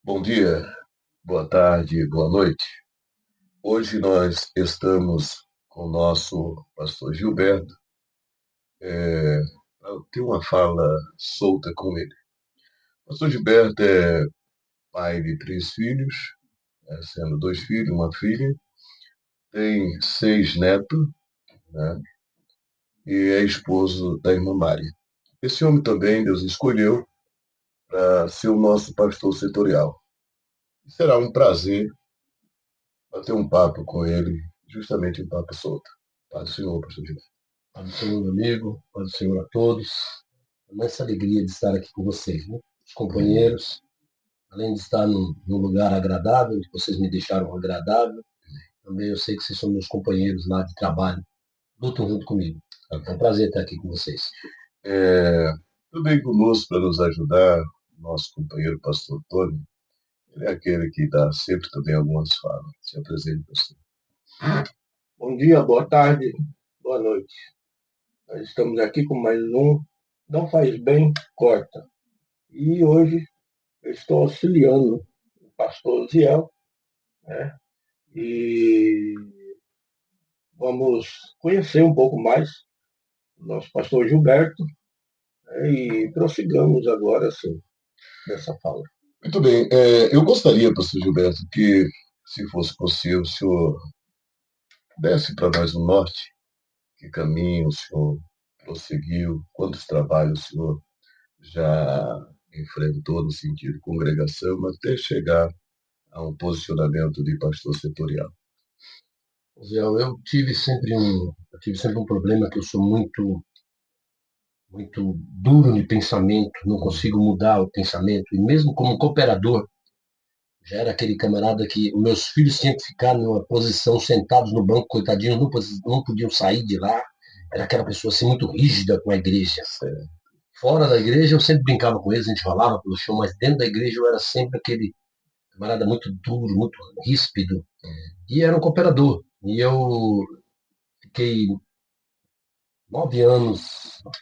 Bom dia, boa tarde, boa noite. Hoje nós estamos com o nosso pastor Gilberto, para ter uma fala solta com ele. O pastor Gilberto é pai de 3 filhos, sendo 2 filhos, uma filha, tem 6 netos, né, e é esposo da irmã Mari. Esse homem também Deus escolheu para ser o nosso pastor setorial. Será um prazer bater um papo com ele, justamente um papo solto. Paz do Senhor, pastor Gilberto. Paz do Senhor, meu amigo, paz do Senhor a todos. Imensa alegria de estar aqui com vocês, né? Os companheiros, além de estar num lugar agradável, que vocês me deixaram agradável, também eu sei que vocês são meus companheiros lá de trabalho, lutam junto comigo. É um prazer estar aqui com vocês. Também conosco para nos ajudar, nosso companheiro pastor Tony. Ele é aquele que dá sempre também algumas falas. Se apresente, pastor. Bom dia, boa tarde, boa noite. Nós estamos aqui com mais um Não Faz Bem, Corta. E hoje eu estou auxiliando o pastor Ziel, né? E vamos conhecer um pouco mais o nosso pastor Gilberto, né? E prossigamos agora, assim, nessa fala. Muito bem. Eu gostaria, pastor Gilberto, que, se fosse possível, o senhor desse para nós o norte, que caminho o senhor prosseguiu, quantos trabalhos o senhor já enfrentou no sentido de congregação, até chegar a um posicionamento de pastor setorial. Ziel, eu tive sempre um problema que eu sou muito duro de pensamento, não consigo mudar o pensamento, e mesmo como cooperador, já era aquele camarada que os meus filhos tinham que ficar numa posição sentados no banco, coitadinhos, não podiam sair de lá. Era aquela pessoa assim muito rígida com a igreja. Fora da igreja eu sempre brincava com eles, a gente rolava pelo chão, mas dentro da igreja eu era sempre aquele camarada muito duro, muito ríspido. E era um cooperador. E eu fiquei 9 anos,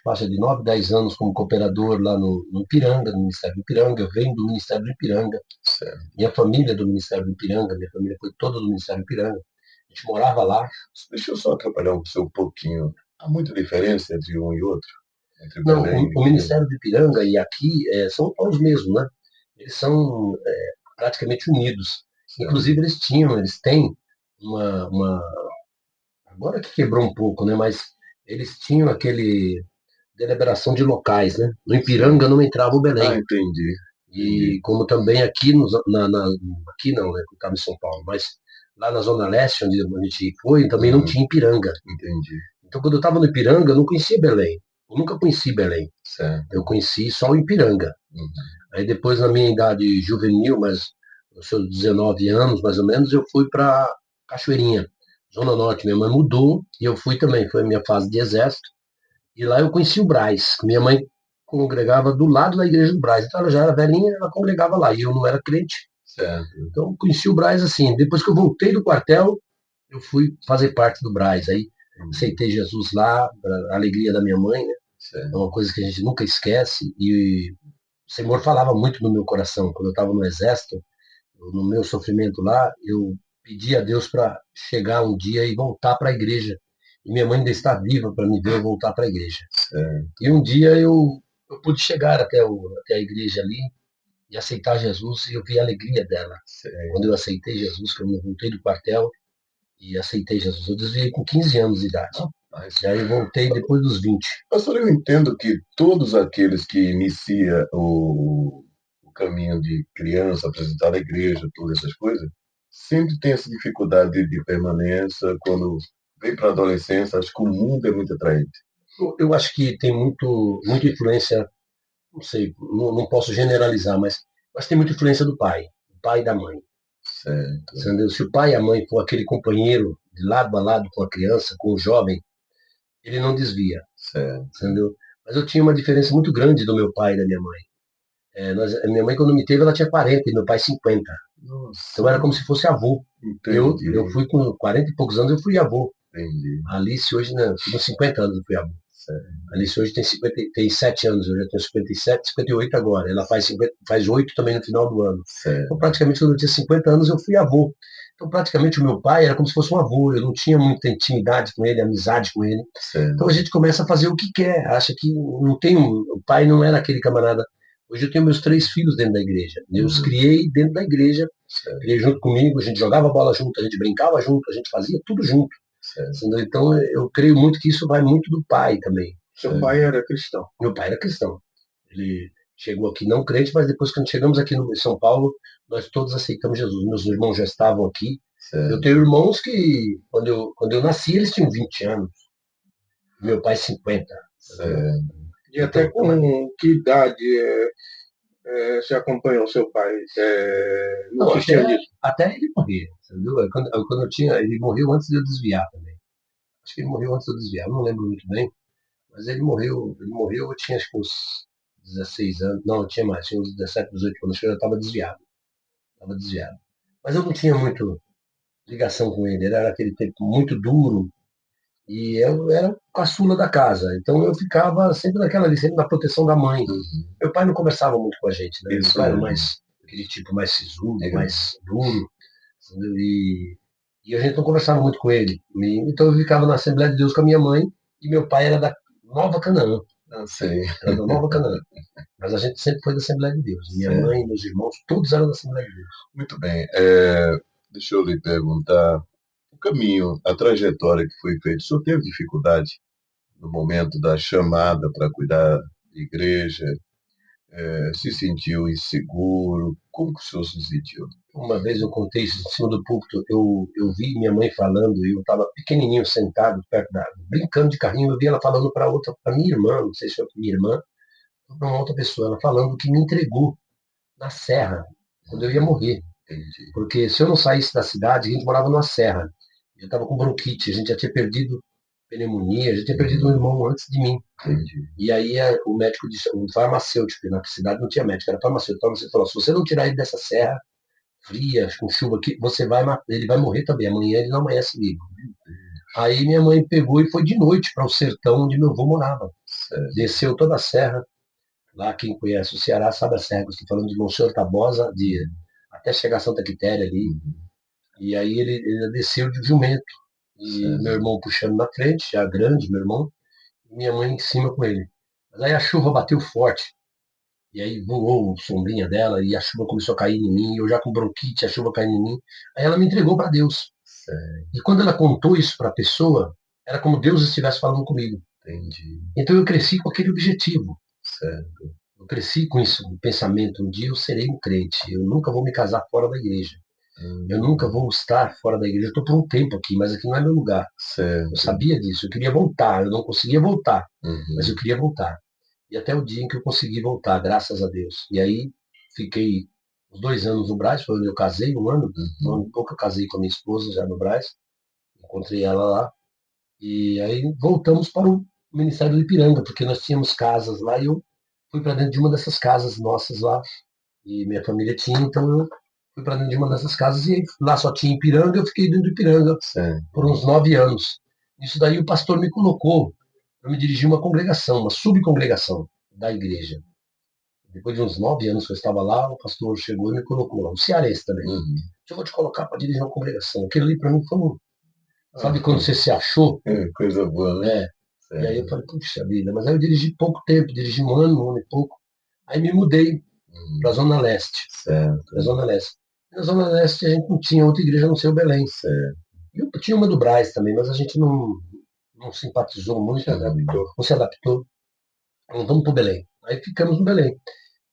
faixa de 9, 10 anos como cooperador lá no Ipiranga, no Ministério do Ipiranga. Eu venho do Ministério do Ipiranga. Certo. Minha família é do Ministério do Ipiranga, minha família foi toda do Ministério do Ipiranga. A gente morava lá. Deixa eu só atrapalhar um seu pouquinho. Há muita diferença entre um e outro? Entre Não, Belém o e Rio? Ministério do Ipiranga e aqui são os mesmos, né? Eles são praticamente unidos. Certo. Inclusive eles têm uma, agora que quebrou um pouco, né? Mas eles tinham aquele deliberação de locais, né? No Ipiranga não entrava o Ah, Belém. entendi. E como também aqui, aqui não, né? Eu estava em São Paulo, mas lá na Zona Leste, onde a gente foi, também não tinha Ipiranga. Entendi. Então, quando eu estava no Ipiranga, eu não conhecia Belém. Eu nunca conheci Belém. Certo. Eu conheci só o Ipiranga. Aí depois, na minha idade juvenil, mas aos seus 19 anos, mais ou menos, eu fui para Cachoeirinha, Zona Norte. Minha mãe mudou e eu fui também. Foi a minha fase de exército. E lá eu conheci o Brás. Minha mãe congregava do lado da igreja do Brás. Então ela já era velhinha, ela congregava lá. E eu não era crente. Certo. Então conheci o Brás assim. Depois que eu voltei do quartel, eu fui fazer parte do Brás. Aí aceitei Jesus lá, para a alegria da minha mãe, né? É uma coisa que a gente nunca esquece. E o Senhor falava muito no meu coração. Quando eu estava no exército, no meu sofrimento lá, eu pedi a Deus para chegar um dia e voltar para a igreja. E minha mãe ainda está viva para me ver eu voltar para a igreja. E um dia eu pude chegar até a igreja ali e aceitar Jesus, e eu vi a alegria dela. Quando eu aceitei Jesus, quando eu voltei do quartel e aceitei Jesus, eu desviei com 15 anos de idade. E aí eu voltei depois dos 20. Pastor, eu entendo que todos aqueles que iniciam o caminho de criança, apresentar a igreja, todas essas coisas, sempre tem essa dificuldade de permanência. Quando vem para a adolescência, acho que o mundo é muito atraente. Eu acho que tem muita influência, não sei, não posso generalizar, mas acho que tem muita influência do pai e da mãe. Certo. Entendeu? Se o pai e a mãe for aquele companheiro de lado a lado com a criança, com o jovem, ele não desvia. Certo. Entendeu? Mas eu tinha uma diferença muito grande do meu pai e da minha mãe. Minha mãe, quando me teve, ela tinha 40 e meu pai 50. Nossa. Então era como se fosse avô. Eu fui com 40 e poucos anos, eu fui avô. Entendi. A Alice hoje, né, com 50 anos eu fui avô. A Alice hoje tem 7 anos, eu já tenho 57, 58 agora. Ela faz 8 também no final do ano. Então, praticamente, quando eu tinha 50 anos, eu fui avô. Então, praticamente, o meu pai era como se fosse um avô. Eu não tinha muita intimidade com ele, amizade com ele. Então, a gente começa a fazer o que quer. Acha que não tem o pai não era aquele camarada. Hoje eu tenho meus 3 filhos dentro da igreja. Eu os criei dentro da igreja. Criei junto comigo, a gente jogava bola junto, a gente brincava junto, a gente fazia tudo junto. Então, eu creio muito que isso vai muito do pai também. Seu pai era cristão? Meu pai era cristão. Ele chegou aqui não crente, mas depois que chegamos aqui em São Paulo, nós todos aceitamos Jesus. Meus irmãos já estavam aqui. Eu tenho irmãos que, quando eu nasci, eles tinham 20 anos. Meu pai, 50. E até com que idade você acompanhou seu pai no cristianismo? Até ele morrer. Entendeu? Quando eu tinha, ele morreu antes de eu desviar também. Acho que ele morreu antes de eu desviar, eu não lembro muito bem. Mas ele morreu, eu tinha acho que uns 16 anos, não, eu tinha mais, tinha uns 17, 18 anos, acho que eu já estava desviado. Mas eu não tinha muito ligação com ele, ele era aquele tempo muito duro, e eu era caçula da casa, então eu ficava sempre naquela ali, sempre na proteção da mãe. Meu pai não conversava muito com a gente, né? Meu pai era mais, aquele tipo mais sisudo, mais duro, entendeu? E a gente não conversava muito com ele. Então eu ficava na Assembleia de Deus com a minha mãe, e meu pai era da Nova Canaã. Era da Nova Canaã. Mas a gente sempre foi da Assembleia de Deus. Minha mãe, meus irmãos, todos eram da Assembleia de Deus. Muito bem. Deixa eu lhe perguntar, o caminho, a trajetória que foi feita, o senhor teve dificuldade no momento da chamada para cuidar da igreja? Se sentiu inseguro? Como que o senhor se sentiu? Uma vez eu contei isso em cima do púlpito, eu vi minha mãe falando, e eu estava pequenininho sentado perto brincando de carrinho, eu vi ela falando para minha irmã, não sei se foi minha irmã, ou para uma outra pessoa, ela falando que me entregou na serra, quando eu ia morrer. Entendi. Porque se eu não saísse da cidade, a gente morava numa serra, eu estava com bronquite, a gente já tinha perdido pneumonia, já tinha perdido um irmão antes de mim. Entendi. E aí o médico disse, um farmacêutico, na cidade não tinha médico, era farmacêutico. Então você falou, se você não tirar ele dessa serra fria, com chuva aqui, ele vai morrer também. Amanhã ele não amanhece vivo. Aí minha mãe pegou e foi de noite para o sertão onde meu avô morava. Desceu toda a serra. Lá quem conhece o Ceará sabe a serra que eu estou falando de Monsenhor Tabosa, até chegar a Santa Quitéria ali. E aí ele desceu de jumento. E meu irmão puxando na frente, já grande, meu irmão, e minha mãe em cima com ele. Mas aí a chuva bateu forte. E aí voou a sombrinha dela e a chuva começou a cair em mim. Eu já com bronquite, a chuva caindo em mim. Aí ela me entregou para Deus. E quando ela contou isso para a pessoa, era como Deus estivesse falando comigo. Entendi. Então eu cresci com aquele objetivo. Certo. Eu cresci com isso, com o pensamento, um dia eu serei um crente. Eu nunca vou me casar fora da igreja. Eu nunca vou estar fora da igreja. Eu estou por um tempo aqui, mas aqui não é meu lugar. Certo. Eu sabia disso. Eu queria voltar. Eu não conseguia voltar, mas eu queria voltar. E até o dia em que eu consegui voltar, graças a Deus. E aí fiquei uns 2 anos no Brás, foi onde eu casei, um ano e pouco eu casei com a minha esposa já no Brás. Encontrei ela lá. E aí voltamos para o Ministério do Ipiranga, porque nós tínhamos casas lá e eu fui para dentro de uma dessas casas nossas lá. E minha família tinha, então eu fui para dentro de uma dessas casas e lá só tinha Ipiranga, eu fiquei dentro do Ipiranga por uns 9 anos. Isso daí o pastor me colocou para me dirigir uma congregação, uma subcongregação da igreja. Depois de uns 9 anos que eu estava lá, o pastor chegou e me colocou lá, um cearense também. Eu vou te colocar para dirigir uma congregação. Aquilo ali para mim foi um... Sabe quando você se achou? Coisa boa, né? E aí eu falei, puxa vida, mas aí eu dirigi pouco tempo, dirigi um ano e pouco. Aí me mudei para a Zona Leste. Pra Zona Leste. E na Zona Leste a gente não tinha outra igreja a não ser o Belém. E eu tinha uma do Brás também, mas a gente não simpatizou muito, não se adaptou. Então vamos para o Belém. Aí ficamos no Belém.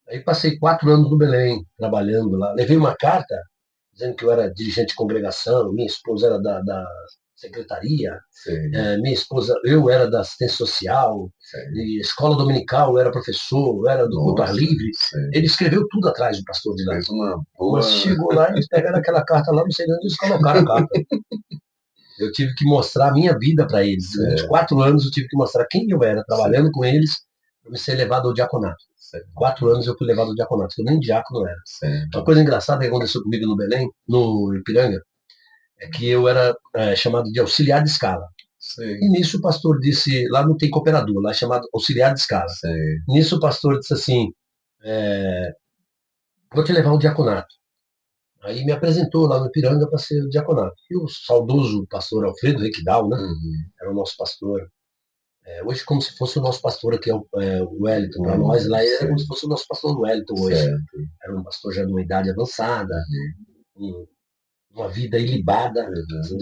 Aí passei 4 anos no Belém, trabalhando lá. Levei uma carta dizendo que eu era dirigente de congregação, minha esposa era da secretaria, minha esposa, eu era da assistência social, e escola dominical, eu era professor, eu era do culto ar livre. Ele escreveu tudo atrás do pastor de lá. Mas chegou lá, eles pegaram aquela carta lá, não sei onde eles colocaram a carta. Eu tive que mostrar a minha vida para eles. Durante 4 anos eu tive que mostrar quem eu era, trabalhando com eles, para me ser levado ao diaconato. 4 anos eu fui levado ao diaconato, eu nem diácono era. Uma coisa engraçada que aconteceu comigo no Belém, no Ipiranga, é que eu era chamado de auxiliar de escala. Sim. E nisso o pastor disse, lá não tem cooperador, lá é chamado auxiliar de escala. Sim. Nisso o pastor disse assim, vou te levar ao diaconato. Aí me apresentou lá no Ipiranga para ser o diaconato. E o saudoso pastor Alfredo Requidal, né? Era o nosso pastor. Hoje, como se fosse o nosso pastor aqui, o Wellington. Para nós, lá era como se fosse o nosso pastor Wellington hoje. Certo. Era um pastor já de uma idade avançada, uma vida ilibada,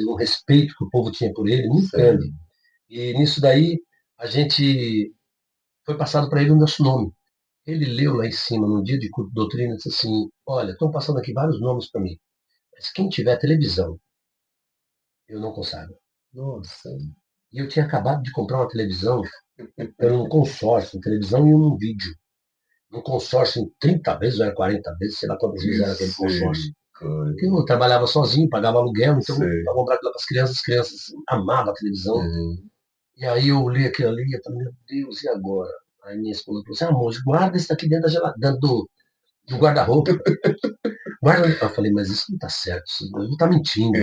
um respeito que o povo tinha por ele, muito grande. E nisso daí, a gente foi passado para ele o nosso nome. Ele leu lá em cima, num dia de culto de doutrina, e disse assim, olha, estão passando aqui vários nomes para mim, mas quem tiver televisão, eu não consagro. Nossa. E eu tinha acabado de comprar uma televisão pelo um consórcio, televisão e um vídeo. Um consórcio em 30 vezes, ou era 40 vezes, sei lá quantas vezes era aquele consórcio. Porque eu trabalhava sozinho, pagava aluguel, então para comprar aquilo para as crianças amavam a televisão. E aí eu li aquilo ali e falei, meu Deus, e agora? Aí minha esposa falou assim, amor, guarda isso daqui dentro do guarda-roupa. Guarda. Eu falei, mas isso não tá certo, isso não tá mentindo.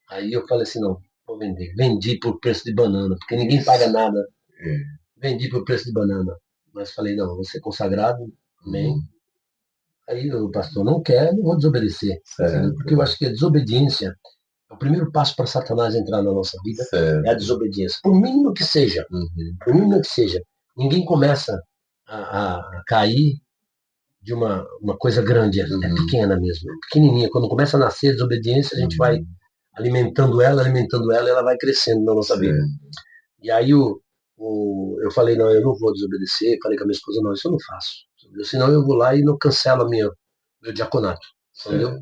Aí eu falei assim, não, vou vender. Vendi por preço de banana, porque ninguém paga nada. Vendi por preço de banana. Mas falei, não, vou ser consagrado, amém. Aí o pastor não quer, não vou desobedecer. Porque eu acho que a desobediência é o primeiro passo para Satanás entrar na nossa vida, é a desobediência. Por mínimo que seja, por mínimo que seja. Ninguém começa a cair de uma coisa grande, é pequena mesmo, é pequenininha. Quando começa a nascer a desobediência, a gente vai alimentando ela, e ela vai crescendo na nossa vida. E aí eu falei, não, eu não vou desobedecer. Falei com a minha esposa, não, isso eu não faço. Senão eu vou lá e não cancelo meu diaconato. Entendeu?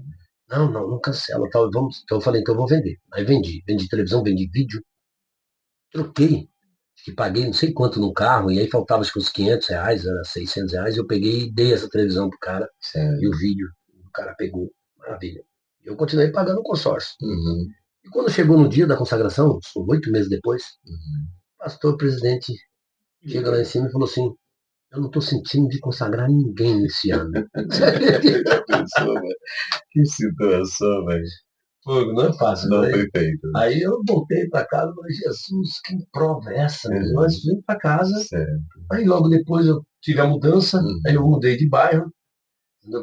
Não cancela. Tal, então eu falei, então eu vou vender. Aí vendi televisão, vendi vídeo, troquei, que paguei não sei quanto no carro, e aí faltava acho que uns R$500, era R$600, eu peguei e dei essa televisão pro cara, e o vídeo, o cara pegou, maravilha. Eu continuei pagando o consórcio. E quando chegou no dia da consagração, 8 meses depois, o pastor presidente chega lá em cima e falou assim, eu não estou sentindo de consagrar ninguém esse ano. Que situação, velho. Não é fácil, não né? foi feito. Aí eu voltei para casa e falei, Jesus, que prova é essa? Mas vim para casa, aí logo depois eu tive a mudança, aí eu mudei de bairro,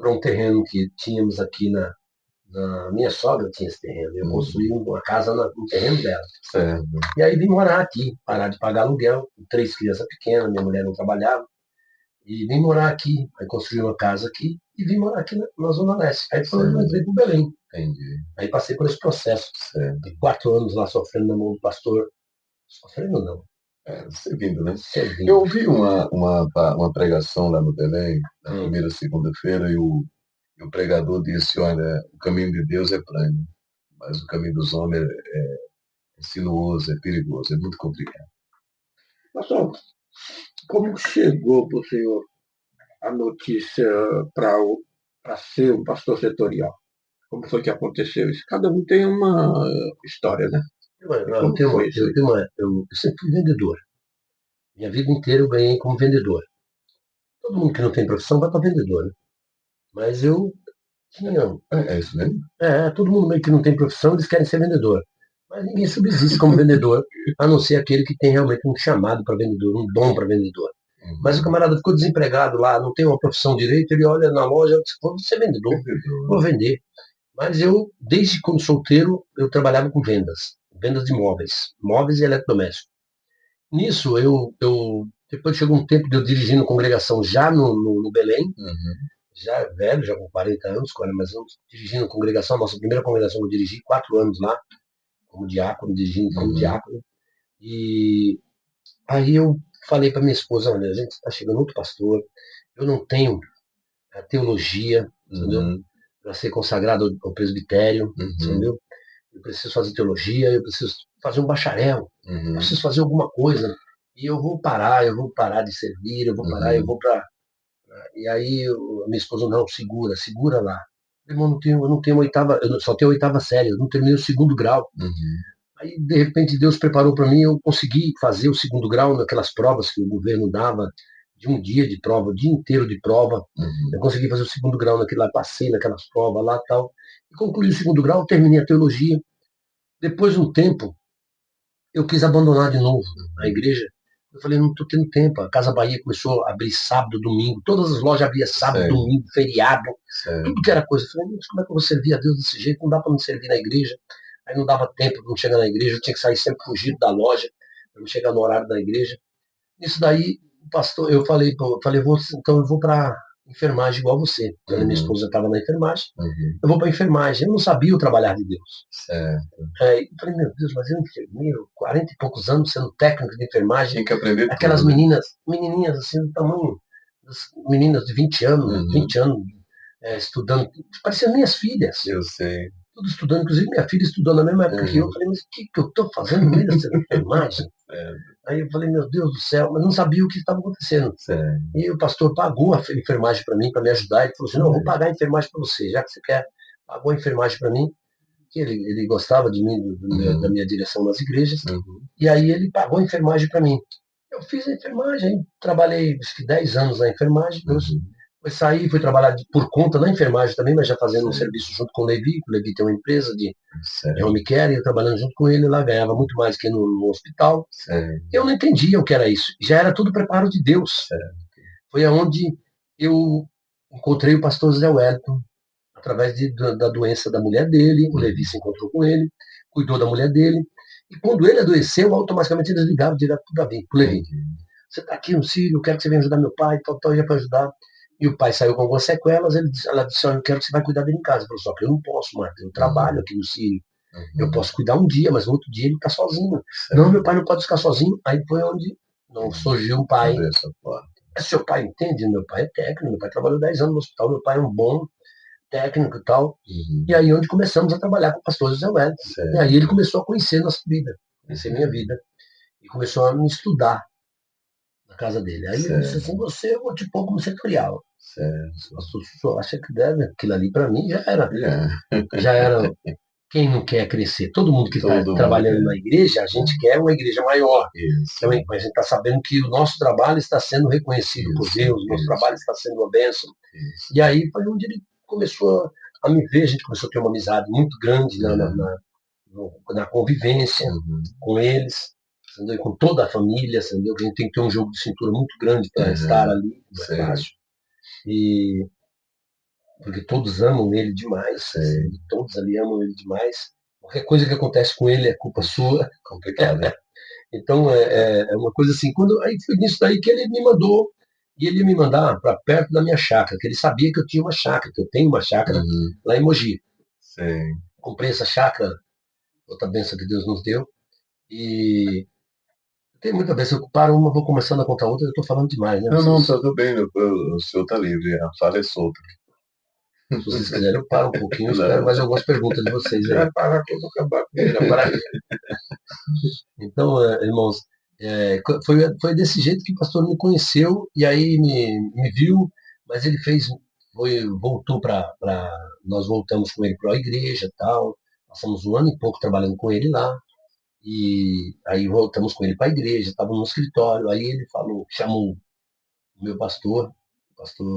para um terreno que tínhamos aqui na minha sogra tinha esse terreno, eu construí uma casa no terreno dela. E aí vim morar aqui, parar de pagar aluguel, com 3 crianças pequenas, minha mulher não trabalhava, e vim morar aqui, aí construí uma casa aqui, e vim morar aqui na Zona Leste. Aí depois eu entrei para o Belém. Entendi. Aí passei por esse processo. De 4 anos lá sofrendo na mão do pastor. Sofrendo não. Servindo, né? Eu ouvi uma pregação lá no Belém, na primeira segunda-feira, e o pregador disse, olha, o caminho de Deus é plano, mas o caminho dos homens é sinuoso, é perigoso, é muito complicado. Pastor, como chegou para o senhor a notícia para ser um pastor setorial? Como foi que aconteceu isso? Cada um tem uma história, né? Eu sempre fui vendedor. Minha vida inteira eu ganhei como vendedor. Todo mundo que não tem profissão vai para vendedor, né? Mas eu tinha... É isso mesmo? Todo mundo meio que não tem profissão, eles querem ser vendedor. Mas ninguém subsiste como vendedor, a não ser aquele que tem realmente um chamado para vendedor, um dom para vendedor. Mas o camarada ficou desempregado lá, não tem uma profissão direito, ele olha na loja, vou ser vendedor, vou vender. Mas eu, desde quando solteiro, eu trabalhava com vendas de móveis e eletrodomésticos. Nisso, depois chegou um tempo de eu dirigindo congregação já no Belém, já velho, já com 40 anos, 40 mais anos, dirigindo congregação, a nossa primeira congregação eu dirigi 4 anos lá, como diácono, dirigindo como diácono. E aí eu falei para minha esposa, olha, a gente está chegando outro pastor, eu não tenho a teologia, entendeu? Para ser consagrado ao presbitério, entendeu? Eu preciso fazer teologia, eu preciso fazer um bacharel, eu preciso fazer alguma coisa. E eu vou parar de servir, eu vou parar, eu vou para... E aí a minha esposa, não, segura lá. Irmão, eu não tenho oitava, eu só tenho 8ª série, eu não terminei o 2º grau. Aí, de repente, Deus preparou para mim, eu consegui fazer o 2º grau naquelas provas que o governo dava, de um dia de prova, o dia inteiro de prova. Eu consegui fazer o 2º grau naquilo lá, passei naquelas provas lá e tal. E concluí o 2º grau, terminei a teologia. Depois de um tempo, eu quis abandonar de novo a igreja. Eu falei, não estou tendo tempo. A Casa Bahia começou a abrir sábado, domingo. Todas as lojas abriam sábado, domingo, feriado. Tudo que era coisa. Eu falei, mas como é que eu vou servir a Deus desse jeito? Não dá para me servir na igreja. Aí não dava tempo para não chegar na igreja. Eu tinha que sair sempre fugido da loja para não chegar no horário da igreja. Isso daí, o pastor, então eu vou para enfermagem igual você. Minha esposa estava na enfermagem. Eu vou para enfermagem. Eu não sabia o trabalhar de Deus. Eu falei, meu Deus, mas eu enfermeiro, 40 e poucos anos, sendo técnico de enfermagem. Tem que aprender aquelas tudo, né? menininhas assim, do tamanho das meninas de 20 anos, 20 anos, estudando. Pareciam minhas filhas. Eu sei. Tudo estudando, inclusive minha filha estudou na mesma época que eu. Eu falei, mas o que eu estou fazendo no meio dessa enfermagem? Aí eu falei, meu Deus do céu, mas não sabia o que estava acontecendo. E o pastor pagou a enfermagem para mim, para me ajudar. Ele falou assim, não, eu vou pagar a enfermagem para você, já que você quer, pagou a enfermagem para mim. Ele gostava de mim, da minha direção nas igrejas, e aí ele pagou a enfermagem para mim. Eu fiz a enfermagem, trabalhei acho que 10 anos na enfermagem, depois saí, fui trabalhar por conta na enfermagem também, mas já fazendo um serviço junto com o Levi. O Levi tem uma empresa de home care, e eu trabalhando junto com ele lá, ganhava muito mais que no hospital. Eu não entendia o que era isso, já era tudo preparo de Deus. Foi aonde eu encontrei o pastor Zé Wellington, através da doença da mulher dele. O Levi se encontrou com ele, cuidou da mulher dele, e quando ele adoeceu, automaticamente eles ligaram direto para o Levi. Você está aqui no Sírio, eu quero que você venha ajudar meu pai, tal, já para ajudar. E o pai saiu com algumas sequelas. Ela disse, olha, eu quero que você vai cuidar dele em casa. Falou, só que eu não posso, Marta, eu trabalho aqui no Sírio. Eu posso cuidar um dia, mas no outro dia ele está sozinho. Não, meu pai não pode ficar sozinho. Aí foi onde não surgiu um pai. Seu pai entende? Meu pai é técnico, meu pai trabalhou 10 anos no hospital, meu pai é um bom técnico e tal. E aí onde começamos a trabalhar com o pastor José Wellington. E aí ele começou a conhecer nossa vida, conhecer minha vida, e começou a me estudar na casa dele. Aí ele disse assim, eu vou te pôr como setorial. Pastor, o senhor acha que deve? Aquilo ali para mim já era. Quem não quer crescer? Todo mundo que está trabalhando na igreja, a gente quer uma igreja maior. Então, a gente está sabendo que o nosso trabalho está sendo reconhecido por Deus, o nosso trabalho está sendo uma bênção. E aí foi onde ele começou a me ver, a gente começou a ter uma amizade muito grande na convivência com eles, entendeu? Com toda a família, entendeu? A gente tem que ter um jogo de cintura muito grande para estar ali, não é fácil. Porque todos amam ele demais, todos ali amam ele demais. Qualquer coisa que acontece com ele é culpa sua. Complicado, né? Então é uma coisa assim. Aí foi nisso daí que ele me mandou, e ele ia me mandar para perto da minha chácara, que ele sabia que eu tinha uma chácara, que eu tenho uma chácara lá em Mogi. Comprei essa chácara, outra bênção que Deus nos deu, e tem muita bênção. Eu paro uma, vou começando a contar outra, eu estou falando demais, né? Não, tá tudo bem, o senhor tá livre, a fala é solta. Se vocês quiserem, eu paro um pouquinho, eu espero mais algumas perguntas de vocês aí. Vai parar quando acabar com ele, Então, irmãos, foi desse jeito que o pastor me conheceu, e aí me viu, mas ele voltou nós voltamos com ele para a igreja e tal, passamos um ano e pouco trabalhando com ele lá, e aí voltamos com ele para a igreja, estava no escritório, aí ele chamou o meu pastor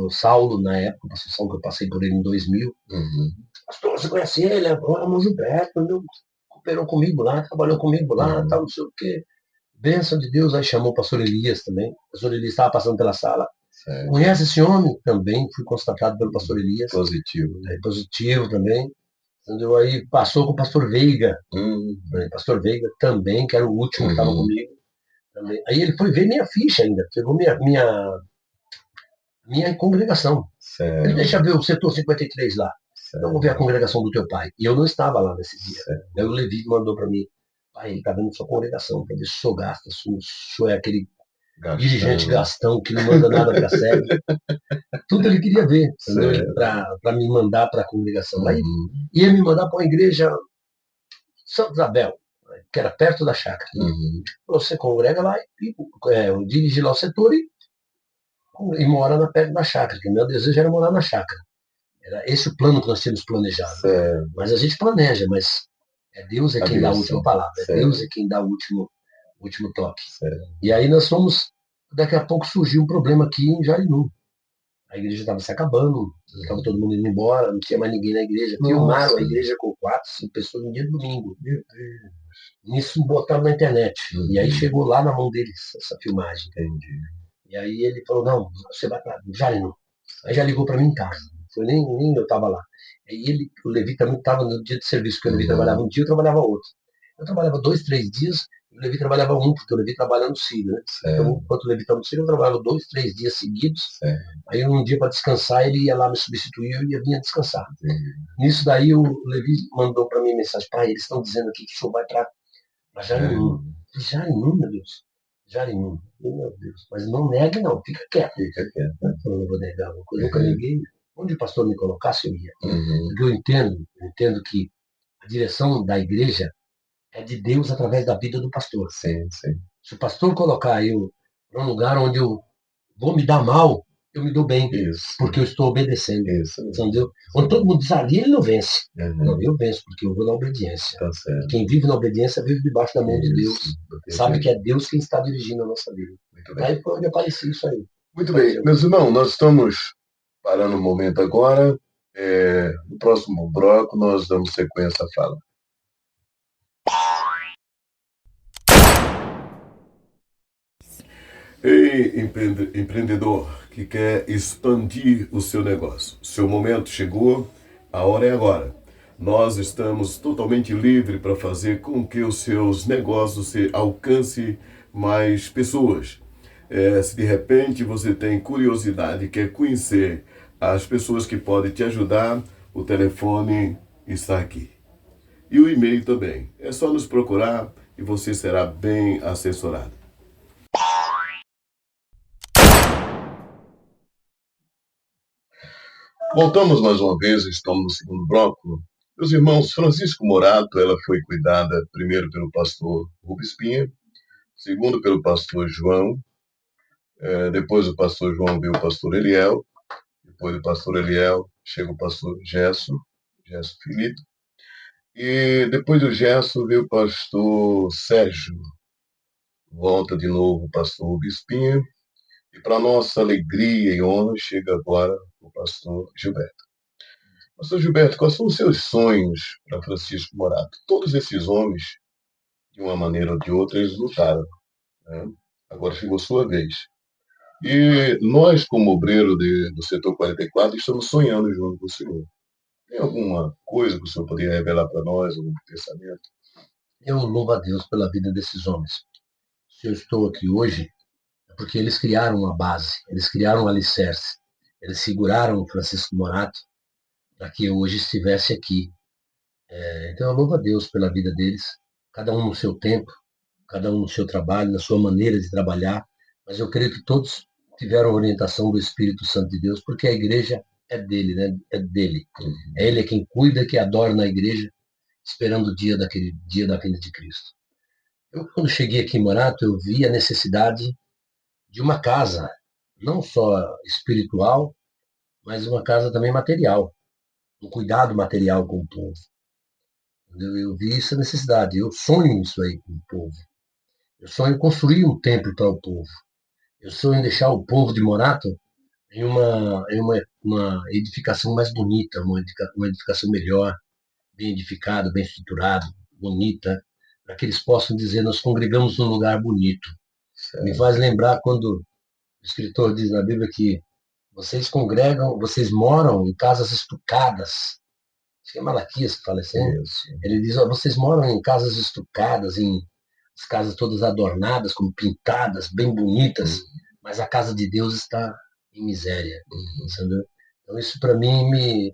Saulo, na época, o pastor Saulo, que eu passei por ele em 2000. Pastor, você conhece ele? É o Gilberto, cooperou comigo lá, trabalhou comigo lá, tal, não sei o quê. Bênção de Deus. Aí chamou o pastor Elias também. O pastor Elias estava passando pela sala. Conhece esse homem? Também fui constatado pelo pastor Elias. Positivo. Positivo também. Entendeu? Aí passou com o pastor Veiga. Pastor Veiga também, que era o último que estava comigo. Também. Aí ele foi ver minha ficha ainda. Pegou minha congregação. Ele deixa ver o setor 53 lá. Eu vou ver a congregação do teu pai. E eu não estava lá nesse dia. Aí o Levi mandou para mim, pai, ele está vendo sua congregação, para ver se o senhor gasta, se o senhor é aquele dirigente gastão que não manda nada para a sede. Tudo ele queria ver, para me mandar para a congregação. Aí ia me mandar para uma igreja Santa Isabel, que era perto da chácara. Você congrega lá e dirige lá o setor e mora perto da chácara, que meu desejo era morar na chácara. Era esse o plano que nós tínhamos planejado. Mas a gente planeja, mas Deus quem dá a última palavra, Deus quem dá o último toque. E aí nós fomos, daqui a pouco surgiu um problema aqui em Jarinu. A igreja estava se acabando, estava todo mundo indo embora, não tinha mais ninguém na igreja. Filmaram a igreja com 4, 5 pessoas no dia do domingo. Nisso botaram na internet. E aí chegou lá na mão deles essa filmagem. Entendi. E aí ele falou, não, você vai para Jarinu. Aí já ligou para mim em casa. Nem eu estava lá. Aí o Levi também estava no dia de serviço, porque o Levi trabalhava um dia, eu trabalhava outro. Eu trabalhava 2, 3 dias, e o Levi trabalhava um, porque o Levi trabalha no Sírio, né? Então, enquanto o Levi estava no Sírio, eu trabalhava 2, 3 dias seguidos. Aí um dia para descansar, ele ia lá me substituir e eu ia vir descansar. Nisso daí o Levi mandou para mim mensagem, pai, eles estão dizendo aqui que o senhor vai para Jarinu. Jarinu, meu Deus. Jarinu, meu Deus. Mas não negue não, fica quieto. Eu não vou negar uma coisa, eu nunca neguei. Onde o pastor me colocasse, eu ia. Porque eu entendo que a direção da igreja é de Deus através da vida do pastor. Sim. Se o pastor colocar eu num lugar onde eu vou me dar mal, eu me dou bem. Isso. Porque eu estou obedecendo. Isso. Entendeu? Quando todo mundo diz ali, ele não vence. Não, eu venço, porque eu vou na obediência. Tá certo. Quem vive na obediência vive debaixo da mão de Deus. Sabe que é Deus quem está dirigindo a nossa vida. Muito bem. Aí foi onde apareceu isso aí. Muito bem. Meus irmãos, nós estamos parando um momento agora. No próximo bloco, nós damos sequência à fala. Ei, empreendedor que quer expandir o seu negócio. Seu momento chegou, a hora é agora. Nós estamos totalmente livres para fazer com que os seus negócios alcancem mais pessoas. Se de repente você tem curiosidade e quer conhecer as pessoas que podem te ajudar, o telefone está aqui. E o e-mail também. É só nos procurar e você será bem assessorado. Voltamos mais uma vez, estamos no segundo bloco. Meus irmãos, Francisco Morato, ela foi cuidada primeiro pelo pastor Rubens Pinha, segundo pelo pastor João, depois do pastor João veio o pastor Eliel, depois do pastor Eliel chega o pastor Gerson Filipe, e depois do Gerson veio o pastor Sérgio, volta de novo o pastor Rubens Pinha, e para nossa alegria e honra chega agora o pastor Gilberto. Pastor Gilberto, quais são os seus sonhos para Francisco Morato? Todos esses homens, de uma maneira ou de outra, eles lutaram. Né? Agora chegou sua vez. E nós, como obreiro do setor 44, estamos sonhando junto com o senhor. Tem alguma coisa que o senhor poderia revelar para nós, algum pensamento? Eu louvo a Deus pela vida desses homens. Se eu estou aqui hoje, é porque eles criaram uma base, eles criaram um alicerce. Eles seguraram o Francisco Morato para que eu hoje estivesse aqui. Então eu louvo a Deus pela vida deles, cada um no seu tempo, cada um no seu trabalho, na sua maneira de trabalhar, mas eu creio que todos tiveram a orientação do Espírito Santo de Deus, porque a igreja é dele, né? É dele. É ele quem cuida, que adora na igreja, esperando o dia daquele dia da vinda de Cristo. Eu, quando cheguei aqui em Morato, eu vi a necessidade de uma casa, não só espiritual, mas uma casa também material, um cuidado material com o povo. Eu vi essa necessidade, eu sonho isso aí com o povo. Eu sonho em construir um templo para o povo. Eu sonho em deixar o povo de Morato em uma edificação mais bonita, uma edificação melhor, bem edificada, bem estruturada, bonita, para que eles possam dizer, nós congregamos num lugar bonito. Certo. Me faz lembrar quando o escritor diz na Bíblia que vocês congregam, vocês moram em casas estucadas. Acho que é Malaquias que fala assim. Ele diz, vocês moram em casas estucadas, em as casas todas adornadas, como pintadas, bem bonitas, mas a casa de Deus está em miséria. Entendeu? Então isso para mim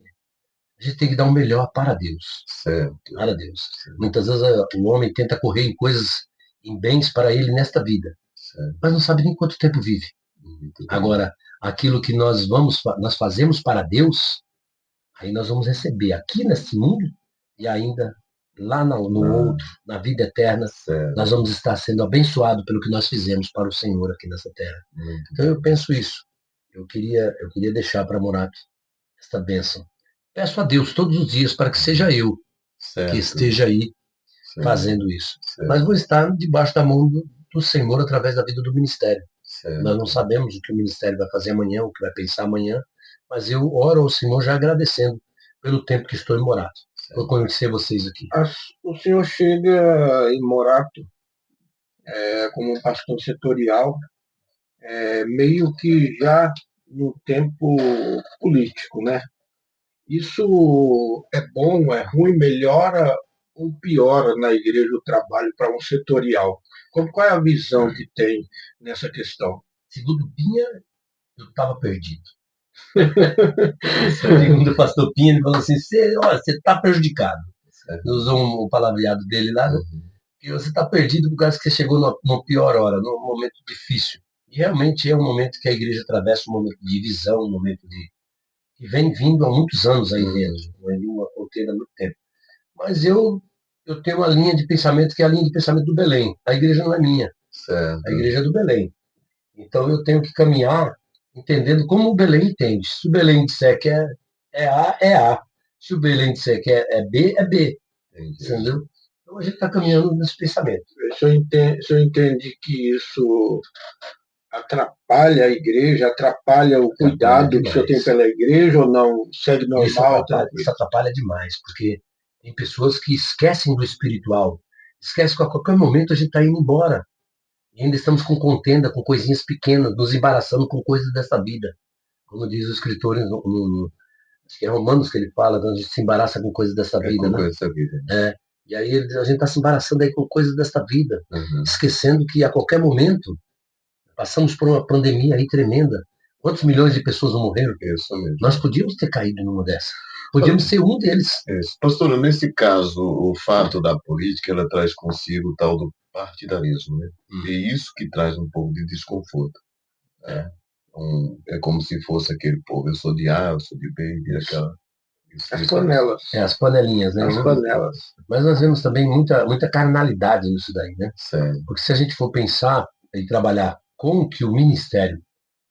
a gente tem que dar o melhor para Deus. Certo. Para Deus. Certo. Muitas vezes o homem tenta correr em coisas, em bens para ele nesta vida, certo, mas não sabe nem quanto tempo vive. Agora, aquilo que nós fazemos para Deus, aí nós vamos receber aqui neste mundo e ainda lá no outro, na vida eterna, certo, nós vamos estar sendo abençoados pelo que nós fizemos para o Senhor aqui nessa terra. Então eu penso isso. Eu queria deixar para Morato esta bênção. Peço a Deus todos os dias para que seja eu, certo, que esteja aí, certo, fazendo isso. Certo. Mas vou estar debaixo da mão do Senhor através da vida do ministério. Certo. Nós não sabemos o que o ministério vai fazer amanhã, o que vai pensar amanhã, mas eu oro ao Senhor já agradecendo pelo tempo que estou em Morato. Vou conhecer vocês aqui. O senhor chega em Morato como um pastor setorial, meio que já no tempo político, né? Isso é bom, é ruim, melhora ou piora na igreja o trabalho para um setorial? Qual é a visão que tem nessa questão? Segundo Pinha, eu estava perdido. Segundo o pastor Pinha, ele falou assim, você está prejudicado. Ele usou o palavreado dele lá, né? Que você está perdido por causa que você chegou numa pior hora, num momento difícil. E realmente é um momento que a igreja atravessa um momento de divisão, um momento que vem vindo há muitos anos aí dentro, uma fronteira há muito tempo. Mas eu tenho uma linha de pensamento que é a linha de pensamento do Belém. A igreja não é minha, a igreja é do Belém. Então eu tenho que caminhar entendendo como o Belém entende. Se o Belém disser que é A, é A. Se o Belém disser que é B, é B. Entendeu? Então a gente está caminhando nesse pensamento. O senhor entende que isso atrapalha a igreja, atrapalha o cuidado que o senhor tem pela igreja ou não? Segue normal? Isso atrapalha demais, porque tem pessoas que esquecem do espiritual, esquecem que a qualquer momento a gente está indo embora. E ainda estamos com contenda, com coisinhas pequenas, nos embaraçando com coisas dessa vida. Como diz o escritor, acho que é Romanos que ele fala, a gente se embaraça com coisas dessa vida, né? E aí a gente está se embaraçando aí com coisas dessa vida, esquecendo que a qualquer momento passamos por uma pandemia aí tremenda. Quantos milhões de pessoas não morreram? Isso mesmo. Nós podíamos ter caído numa dessa. Podíamos ser um deles. Pastor, nesse caso, o fato da política, ela traz consigo o tal do partidarismo, né? E isso que traz um pouco de desconforto. Né? É como se fosse aquele povo, eu sou de A, eu sou de B, e aquela... As panelas. As panelinhas, né? As panelas. Mas nós vemos também muita carnalidade nisso daí, né? Certo. Porque se a gente for pensar e trabalhar com que o ministério...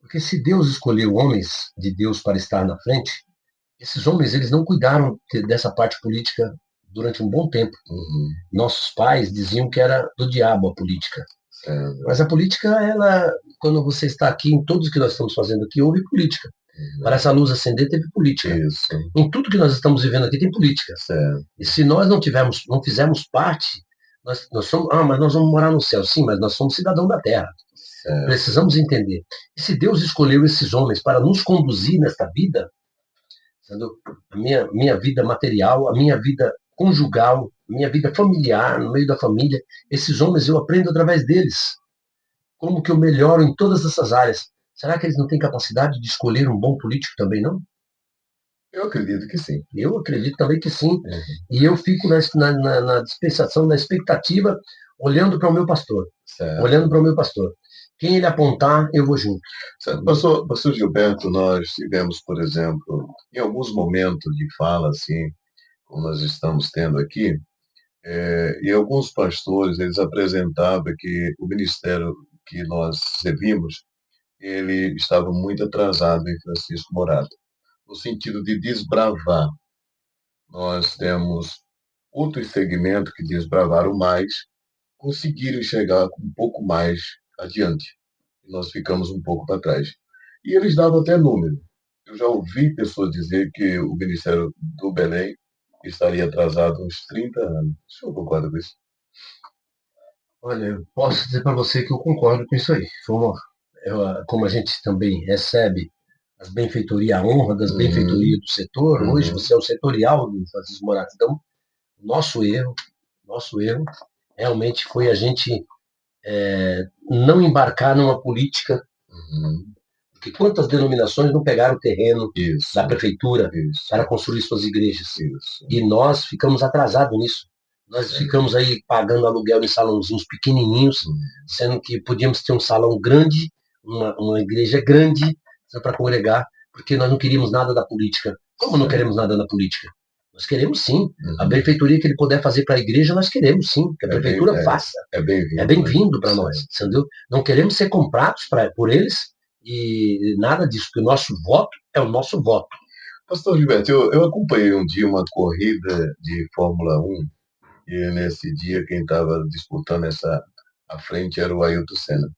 Porque se Deus escolheu homens de Deus para estar na frente, esses homens eles não cuidaram dessa parte política durante um bom tempo. Nossos pais diziam que era do diabo a política. Mas a política, ela, quando você está aqui, em tudo que nós estamos fazendo aqui, houve política. Para essa luz acender, teve política. Isso. Em tudo que nós estamos vivendo aqui, tem política. E se nós não fizermos parte, nós somos, mas nós vamos morar no céu. Sim, mas nós somos cidadãos da terra. Precisamos entender. E se Deus escolheu esses homens para nos conduzir nesta vida, sendo a minha vida material, a minha vida conjugal, a minha vida familiar, no meio da família, esses homens eu aprendo através deles. Como que eu melhoro em todas essas áreas? Será que eles não têm capacidade de escolher um bom político também, não? Eu acredito que sim. Eu acredito também que sim. E eu fico na dispensação, na expectativa, olhando para o meu pastor. Olhando para o meu pastor. Quem ele apontar, eu vou junto. Pastor Gilberto, nós tivemos, por exemplo, em alguns momentos de fala, assim, como nós estamos tendo aqui, e alguns pastores, eles apresentavam que o ministério que nós servimos, ele estava muito atrasado em Francisco Morato, no sentido de desbravar. Nós temos outros segmentos que desbravaram mais, conseguiram chegar um pouco mais adiante. Nós ficamos um pouco para trás. E eles davam até número. Eu já ouvi pessoas dizer que o Ministério do Belém estaria atrasado uns 30 anos. O senhor concorda com isso? Olha, eu posso dizer para você que eu concordo com isso aí. Como a gente também recebe as benfeitorias, a honra das benfeitorias do setor, hoje você é o setorial do Francisco Morato. Então, nosso erro realmente foi a gente não embarcar numa política, porque quantas denominações não pegaram o terreno da prefeitura para construir suas igrejas? E nós ficamos atrasados nisso. Nós ficamos aí pagando aluguel em salãozinhos pequenininhos, sendo que podíamos ter um salão grande, uma igreja grande para congregar, porque nós não queríamos nada da política. Como não queremos nada da política? Nós queremos sim. A benfeitoria que ele puder fazer para a igreja, nós queremos sim. Que a prefeitura faça. É bem-vindo para nós. Entendeu? Não queremos ser comprados por eles e nada disso, porque o nosso voto é o nosso voto. Pastor Gilberto, eu acompanhei um dia uma corrida de Fórmula 1 e nesse dia quem estava disputando à frente era o Ayrton Senna.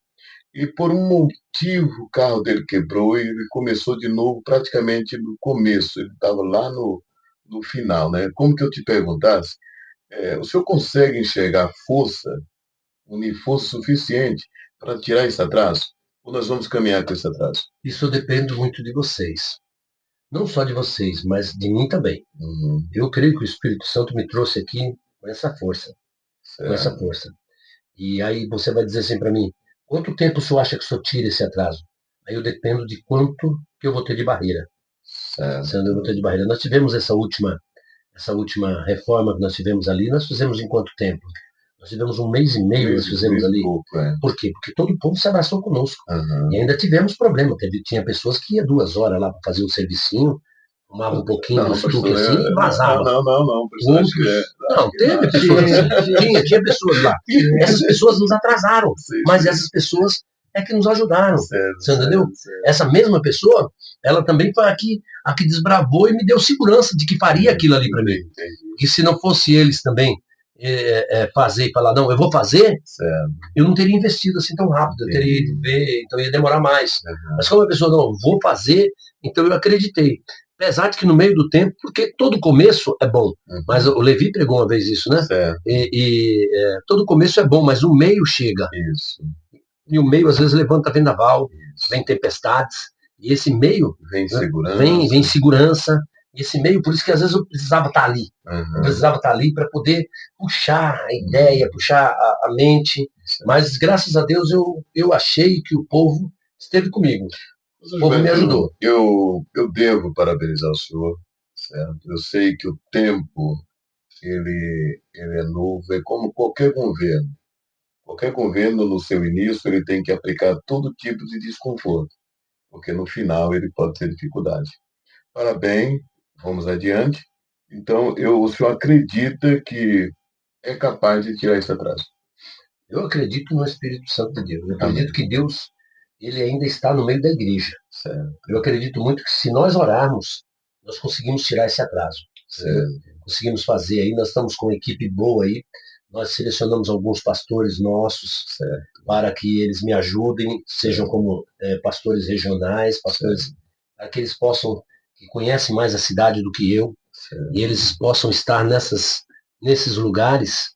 E por um motivo o carro dele quebrou e ele começou de novo praticamente no começo. Ele estava lá no no final, né? Como que eu te perguntasse, o senhor consegue enxergar força, unir força suficiente para tirar esse atraso? Ou nós vamos caminhar com esse atraso? Isso depende muito de vocês. Não só de vocês, mas de mim também. Uhum. Eu creio que o Espírito Santo me trouxe aqui com essa força. Com essa força. E aí você vai dizer assim para mim, quanto tempo o senhor acha que o senhor tira esse atraso? Aí eu dependo de quanto que eu vou ter de barreira. Sendo eu vou ter de barreira. Nós tivemos essa última reforma que nós tivemos ali, nós fizemos em quanto tempo? Nós tivemos 1 mês e meio, nós fizemos ali. Pouco, Por quê? Porque todo o povo se abraçou conosco. Uhum. E ainda tivemos problema. Tinha pessoas que iam 2 horas lá para fazer um servicinho, fumava um pouquinho do estuque assim e vazava. Não. Não, teve pessoas assim. Tinha pessoas lá. Essas pessoas nos atrasaram, mas essas pessoas é que nos ajudaram. Você entendeu? Essa mesma pessoa, ela também foi aqui desbravou e me deu segurança de que faria aquilo ali para mim. Que se não fosse eles também fazer e falar, não, eu vou fazer, eu não teria investido assim tão rápido, eu teria ido ver, então ia demorar mais. Mas como a pessoa, não, vou fazer, então eu acreditei. Apesar de que no meio do tempo, porque todo começo é bom, mas o Levi pregou uma vez isso, né? Todo começo é bom, mas o meio chega. Isso. E o meio às vezes levanta vendaval, vem tempestades, e esse meio vem segurança. Vem segurança. E esse meio, por isso que às vezes eu precisava estar ali. Eu precisava estar ali para poder puxar a ideia, puxar a mente. Mas graças a Deus eu achei que o povo esteve comigo. O povo me ajudou. Eu devo parabenizar o senhor, certo? Eu sei que o tempo ele é novo, é como qualquer governo. Qualquer governo, no seu início, ele tem que aplicar todo tipo de desconforto, porque no final ele pode ter dificuldade. Parabéns, vamos adiante. Então, o senhor acredita que é capaz de tirar esse atraso? Eu acredito no Espírito Santo de Deus. Eu acredito que Deus, ele ainda está no meio da igreja. Certo. Eu acredito muito que se nós orarmos, nós conseguimos tirar esse atraso. Conseguimos fazer aí, nós estamos com uma equipe boa aí. Nós selecionamos alguns pastores nossos para que eles me ajudem, sejam como pastores regionais, pastores para que eles possam, que conhecem mais a cidade do que eu, e eles possam estar nesses lugares,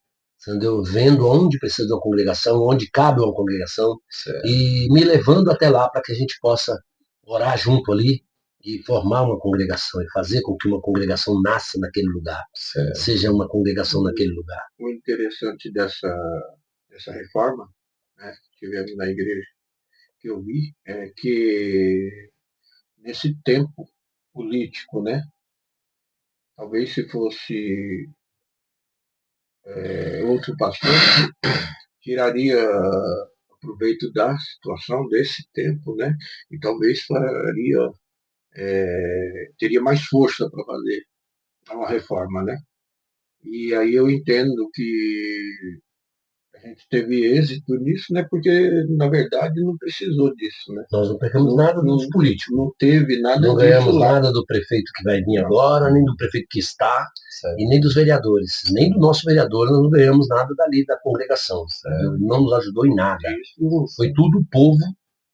entendeu? Vendo onde precisa de uma congregação, onde cabe uma congregação, e me levando até lá para que a gente possa orar junto ali e formar uma congregação e fazer com que uma congregação nasça naquele lugar, seja uma congregação naquele lugar. O interessante dessa reforma, né, que tivemos na igreja, que eu vi, é que nesse tempo político, né, talvez se fosse outro pastor, tiraria proveito da situação desse tempo, né, e talvez teria mais força para fazer uma reforma, né? E aí eu entendo que a gente teve êxito nisso, né? Porque, na verdade, não precisou disso, né? Nós não pegamos nada dos políticos. Não teve nada disso. Não ganhamos nada do prefeito que vai vir agora, nem do prefeito que está, e nem dos vereadores. Nem do nosso vereador nós não ganhamos nada dali da congregação. Não nos ajudou em nada. Foi tudo o povo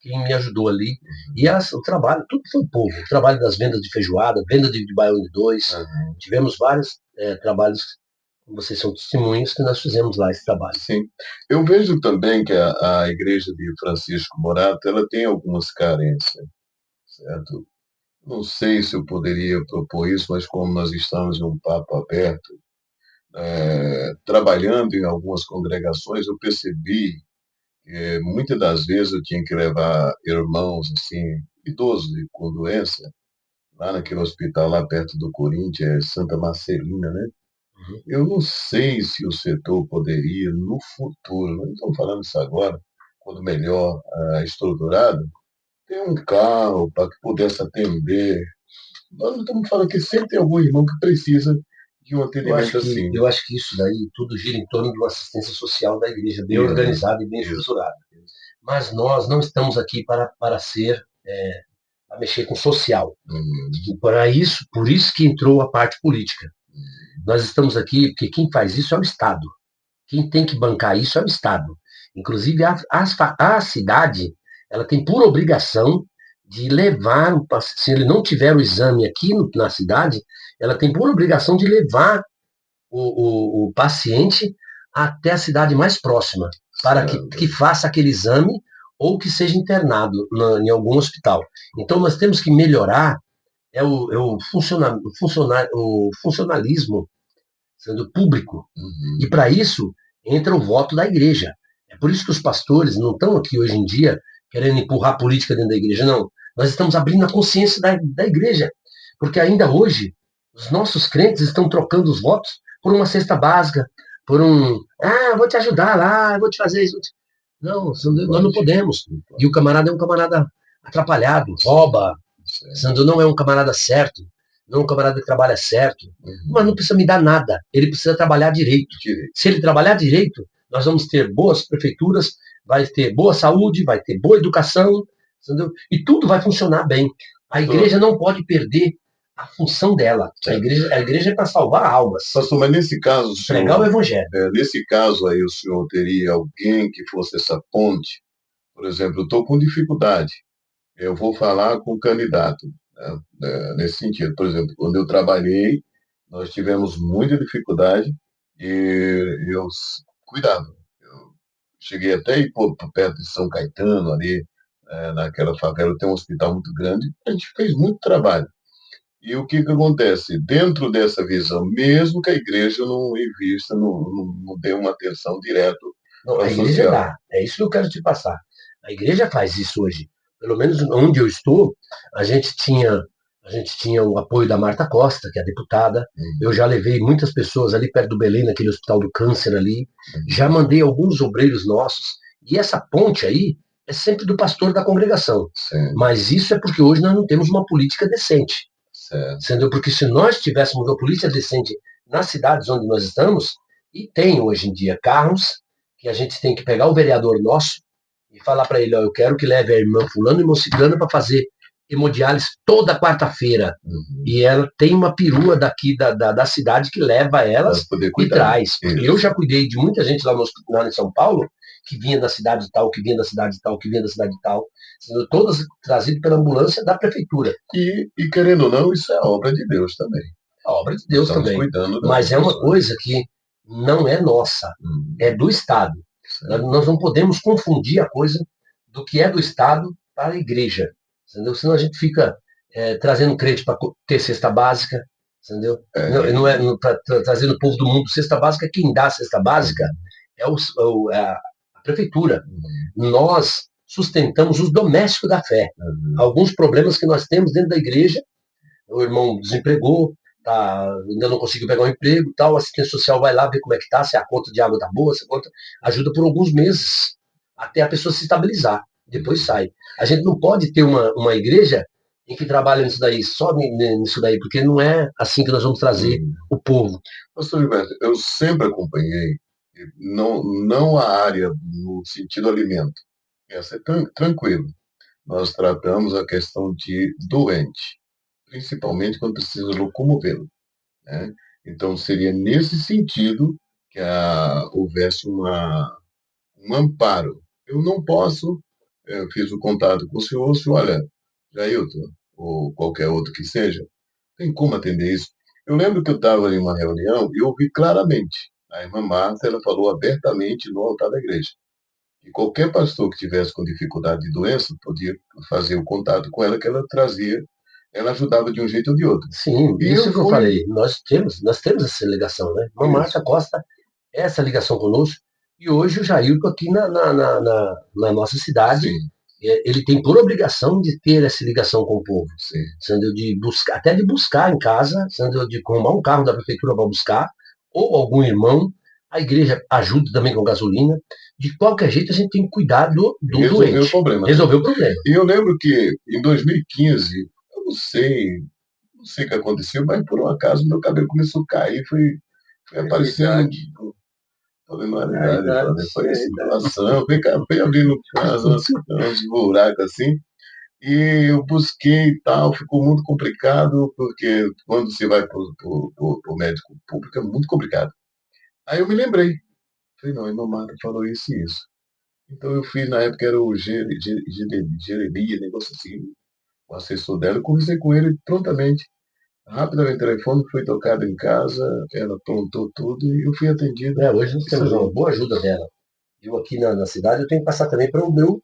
quem me ajudou ali. E o trabalho, tudo foi o povo. O trabalho das vendas de feijoada, venda de baião de 2. Tivemos vários trabalhos, vocês são testemunhas, que nós fizemos lá esse trabalho. Sim. Eu vejo também que a igreja de Francisco Morato, ela tem algumas carências, certo? Não sei se eu poderia propor isso, mas como nós estamos em um papo aberto, trabalhando em algumas congregações, eu percebi que muitas das vezes eu tinha que levar irmãos assim, idosos com doença, lá naquele hospital lá perto do Corinthians, Santa Marcelina, né? Eu não sei se o setor poderia, no futuro, não estamos falando isso agora, quando melhor estruturado, ter um carro para que pudesse atender. Nós não estamos falando que sempre tem algum irmão que precisa de um atendimento assim. Eu acho que isso daí tudo gira em torno de uma assistência social da igreja, bem organizada e bem estruturada. Mas nós não estamos aqui para mexer com social. E por isso que entrou a parte política. Nós estamos aqui porque quem faz isso é o Estado. Quem tem que bancar isso é o Estado. Inclusive, a cidade, ela tem por obrigação de levar, se ele não tiver o exame aqui na cidade, ela tem por obrigação de levar o paciente até a cidade mais próxima, para que faça aquele exame ou que seja internado em algum hospital. Então, nós temos que melhorar o funcionalismo sendo público. E para isso entra o voto da igreja. É por isso que os pastores não estão aqui hoje em dia querendo empurrar política dentro da igreja, não. Nós estamos abrindo a consciência da igreja. Porque ainda hoje, os nossos crentes estão trocando os votos por uma cesta básica, por vou te ajudar lá, vou te fazer isso. Não, nós não podemos. E o camarada é um camarada atrapalhado, rouba, não é um camarada certo, não é um camarada que trabalha certo, mas não precisa me dar nada, ele precisa trabalhar direito. Se ele trabalhar direito, nós vamos ter boas prefeituras, vai ter boa saúde, vai ter boa educação, entendeu? E tudo vai funcionar bem. A igreja não pode perder a função dela. A igreja é para salvar almas. Pastor, mas nesse caso, pregar o evangelho. Nesse caso aí, o senhor teria alguém que fosse essa ponte? Por exemplo, eu estou com dificuldade, eu vou falar com o candidato, né, nesse sentido. Por exemplo, quando eu trabalhei, nós tivemos muita dificuldade e eu cuidava. Eu cheguei até a ir perto de São Caetano, ali, naquela favela, tem um hospital muito grande, a gente fez muito trabalho. E o que acontece? Dentro dessa visão, mesmo que a igreja não invista, não dê uma atenção direta para a igreja social. Dá. É isso que eu quero te passar. A igreja faz isso hoje. Pelo menos onde eu estou, a gente tinha o apoio da Marta Costa, que é a deputada. Eu já levei muitas pessoas ali perto do Belém, naquele hospital do câncer ali. Já mandei alguns obreiros nossos. E essa ponte aí é sempre do pastor da congregação. Sim. Mas isso é porque hoje nós não temos uma política decente. Entendeu? Porque se nós tivéssemos uma política decente nas cidades onde nós estamos, e tem hoje em dia carros que a gente tem que pegar o vereador nosso e falar para ele, eu quero que leve a irmã fulano e irmã ciclana para fazer hemodiálise toda quarta-feira. E ela tem uma perua daqui da cidade que leva elas e traz. Porque eu já cuidei de muita gente lá em São Paulo que vinha da cidade tal, que vinha da cidade tal, que vinha da cidade tal, sendo todas trazidas pela ambulância da prefeitura. E querendo ou não, isso é obra de Deus também. A obra de Deus também. Mas é uma coisa que não é nossa, é do Estado. Nós não podemos confundir a coisa do que é do Estado para a igreja. Entendeu? Senão a gente fica trazendo crente para ter cesta básica, entendeu? Trazendo o povo do mundo cesta básica. Quem dá a cesta básica é a prefeitura. Nós sustentamos os domésticos da fé. Alguns problemas que nós temos dentro da igreja, o irmão desempregou, ainda não conseguiu pegar um emprego, tal, a assistência social vai lá ver como é que tá, se a conta de água tá boa, se a conta ajuda por alguns meses, até a pessoa se estabilizar, depois sai. A gente não pode ter uma igreja em que trabalha nisso daí, só nisso daí, porque não é assim que nós vamos trazer o povo. Pastor Gilberto, eu sempre acompanhei, não a área no sentido alimento, essa é tranquilo. Nós tratamos a questão de doente, principalmente quando precisa locomovê-lo, né? Então, seria nesse sentido que houvesse um amparo. Eu não posso, eu fiz o contato com o senhor, olha, Jailton, ou qualquer outro que seja, tem como atender isso? Eu lembro que eu estava em uma reunião e ouvi claramente, a irmã Marta, ela falou abertamente no altar da igreja, e qualquer pastor que tivesse com dificuldade de doença podia fazer o contato com ela, que ela trazia, ela ajudava de um jeito ou de outro. Sim, e isso que eu falei, nós temos essa ligação, né? A Marta Costa, essa ligação conosco, e hoje o Jailton aqui na nossa cidade, ele tem por obrigação de ter essa ligação com o povo, sendo de buscar, até de buscar em casa, sendo de arrumar um carro da prefeitura para buscar, ou algum irmão. A igreja ajuda também com gasolina. De qualquer jeito, a gente tem que cuidar do doente. Resolver o problema. E eu lembro que, em 2015, eu não sei o que aconteceu, mas por um acaso meu cabelo começou a cair, foi aparecendo. Falei, não é verdade, foi simulação, foi abrindo uns buracos assim. E eu busquei e tal, ficou muito complicado, porque quando você vai para o médico público é muito complicado. Aí eu me lembrei. Falei, não, a irmã Marta falou isso e isso. Então eu fiz, na época era o Jeremias, negócio assim. o assessor dela, eu conversei com ele prontamente. Rapidamente o telefone foi tocado em casa, ela aprontou tudo e eu fui atendido. Hoje nós temos uma boa ajuda dela. Eu aqui na cidade eu tenho que passar também para o meu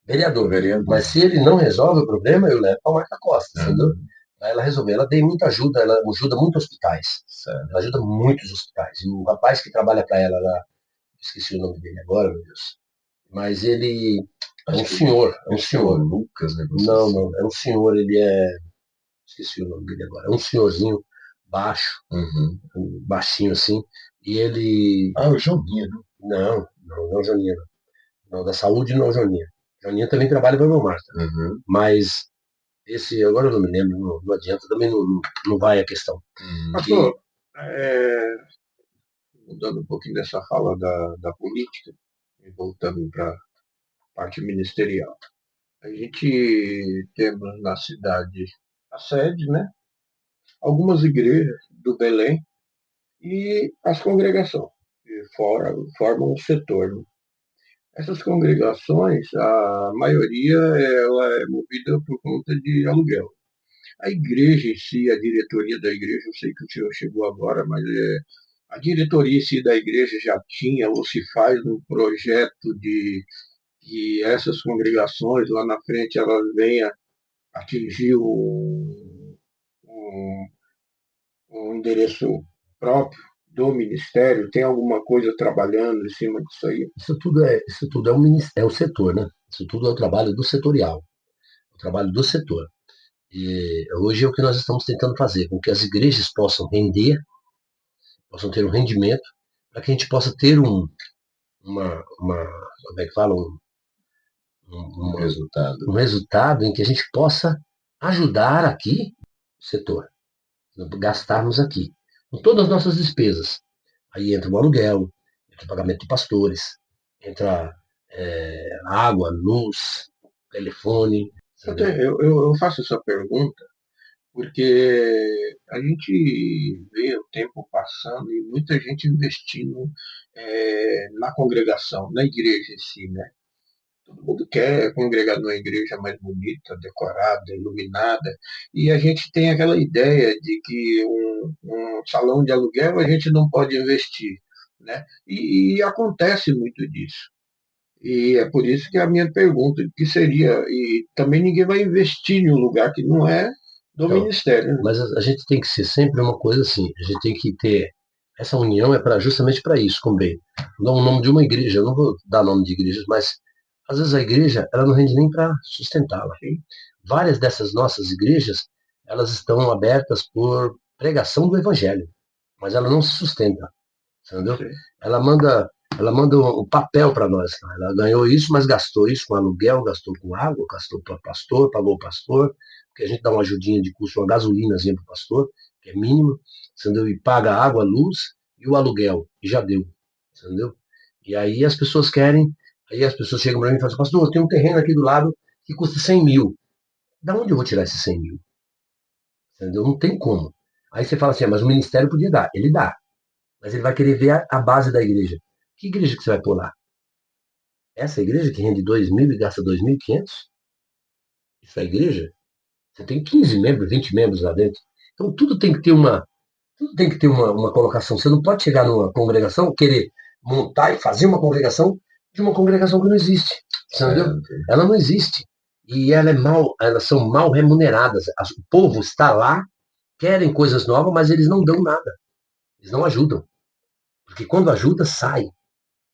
vereador. Mas se ele não resolve o problema, eu levo para a Marta Costa, entendeu? Aí ela resolveu. Ela tem muita ajuda, ela ajuda muitos hospitais. Ela ajuda muitos hospitais. E o rapaz que trabalha para ela lá, esqueci o nome dele agora, meu Deus. Mas ele é um senhor. É um senhor. Lucas, né? Não, é um senhor, ele é. Esqueci o nome dele agora. É um senhorzinho baixo, baixinho assim. E ele. Ah, o Joninha, né? Não é o Joninha, não. Não, da saúde não é o Joninha. Joninha também trabalha para o Marta. Mas esse, agora eu não me lembro, não adianta, também não vai a questão. Pastor, mudando um pouquinho dessa fala da política, e voltando para a parte ministerial. A gente temos na cidade a sede, né? Algumas igrejas do Belém e as congregações, que formam um setor. Né? Essas congregações, a maioria ela é movida por conta de aluguel. A igreja em si, a diretoria da igreja, eu sei que o senhor chegou agora, mas a diretoria em si da igreja já tinha ou se faz um projeto de que essas congregações lá na frente elas venham atingir um, um endereço próprio do ministério? Tem alguma coisa trabalhando em cima disso aí? Isso tudo é o setor, né? Isso tudo é o trabalho do setorial, o trabalho do setor. E hoje é o que nós estamos tentando fazer, com que as igrejas possam render, possam ter um rendimento, para que a gente possa ter uma como é que fala, um resultado em que a gente possa ajudar aqui o setor, gastarmos aqui, com todas as nossas despesas. Aí entra o aluguel, entra o pagamento de pastores, entra água, luz, telefone. Eu faço essa pergunta porque a gente vê o tempo passando e muita gente investindo na congregação, na igreja em si, né? Todo mundo quer congregar numa igreja mais bonita, decorada, iluminada, e a gente tem aquela ideia de que um salão de aluguel a gente não pode investir, né? E acontece muito disso. E é por isso que a minha pergunta que seria, e também ninguém vai investir em um lugar que não é do ministério. Né? Mas a gente tem que ser sempre uma coisa assim, a gente tem que ter, essa união é justamente para isso, como bem, vou dar o nome de uma igreja, eu não vou dar nome de igrejas, mas às vezes a igreja, ela não rende nem para sustentá-la. Várias dessas nossas igrejas, elas estão abertas por pregação do evangelho, mas ela não se sustenta, entendeu? Ela manda um papel para nós. Tá? Ela ganhou isso, mas gastou isso com aluguel, gastou com água, gastou para pastor, pagou o pastor, porque a gente dá uma ajudinha de custo, uma gasolinazinha para o pastor, que é mínimo, entendeu? E paga a água, a luz e o aluguel, e já deu, entendeu? E aí as pessoas chegam para mim e falam assim, pastor, tem um terreno aqui do lado que custa 100 mil. Da onde eu vou tirar esses 100 mil? Entendeu? Não tem como. Aí você fala assim, mas o ministério podia dar. Ele dá. Mas ele vai querer ver a base da igreja. Que igreja que você vai pôr lá? Essa igreja que rende 2 mil e gasta 2.500? Isso é igreja? Você tem 15 membros, 20 membros lá dentro. Então tudo tem que ter uma colocação. Você não pode chegar numa congregação, querer montar e fazer uma congregação de uma congregação que não existe. Entendeu? Ela não existe. E elas são mal remuneradas. O povo está lá, querem coisas novas, mas eles não dão nada. Eles não ajudam. Porque quando ajuda, sai.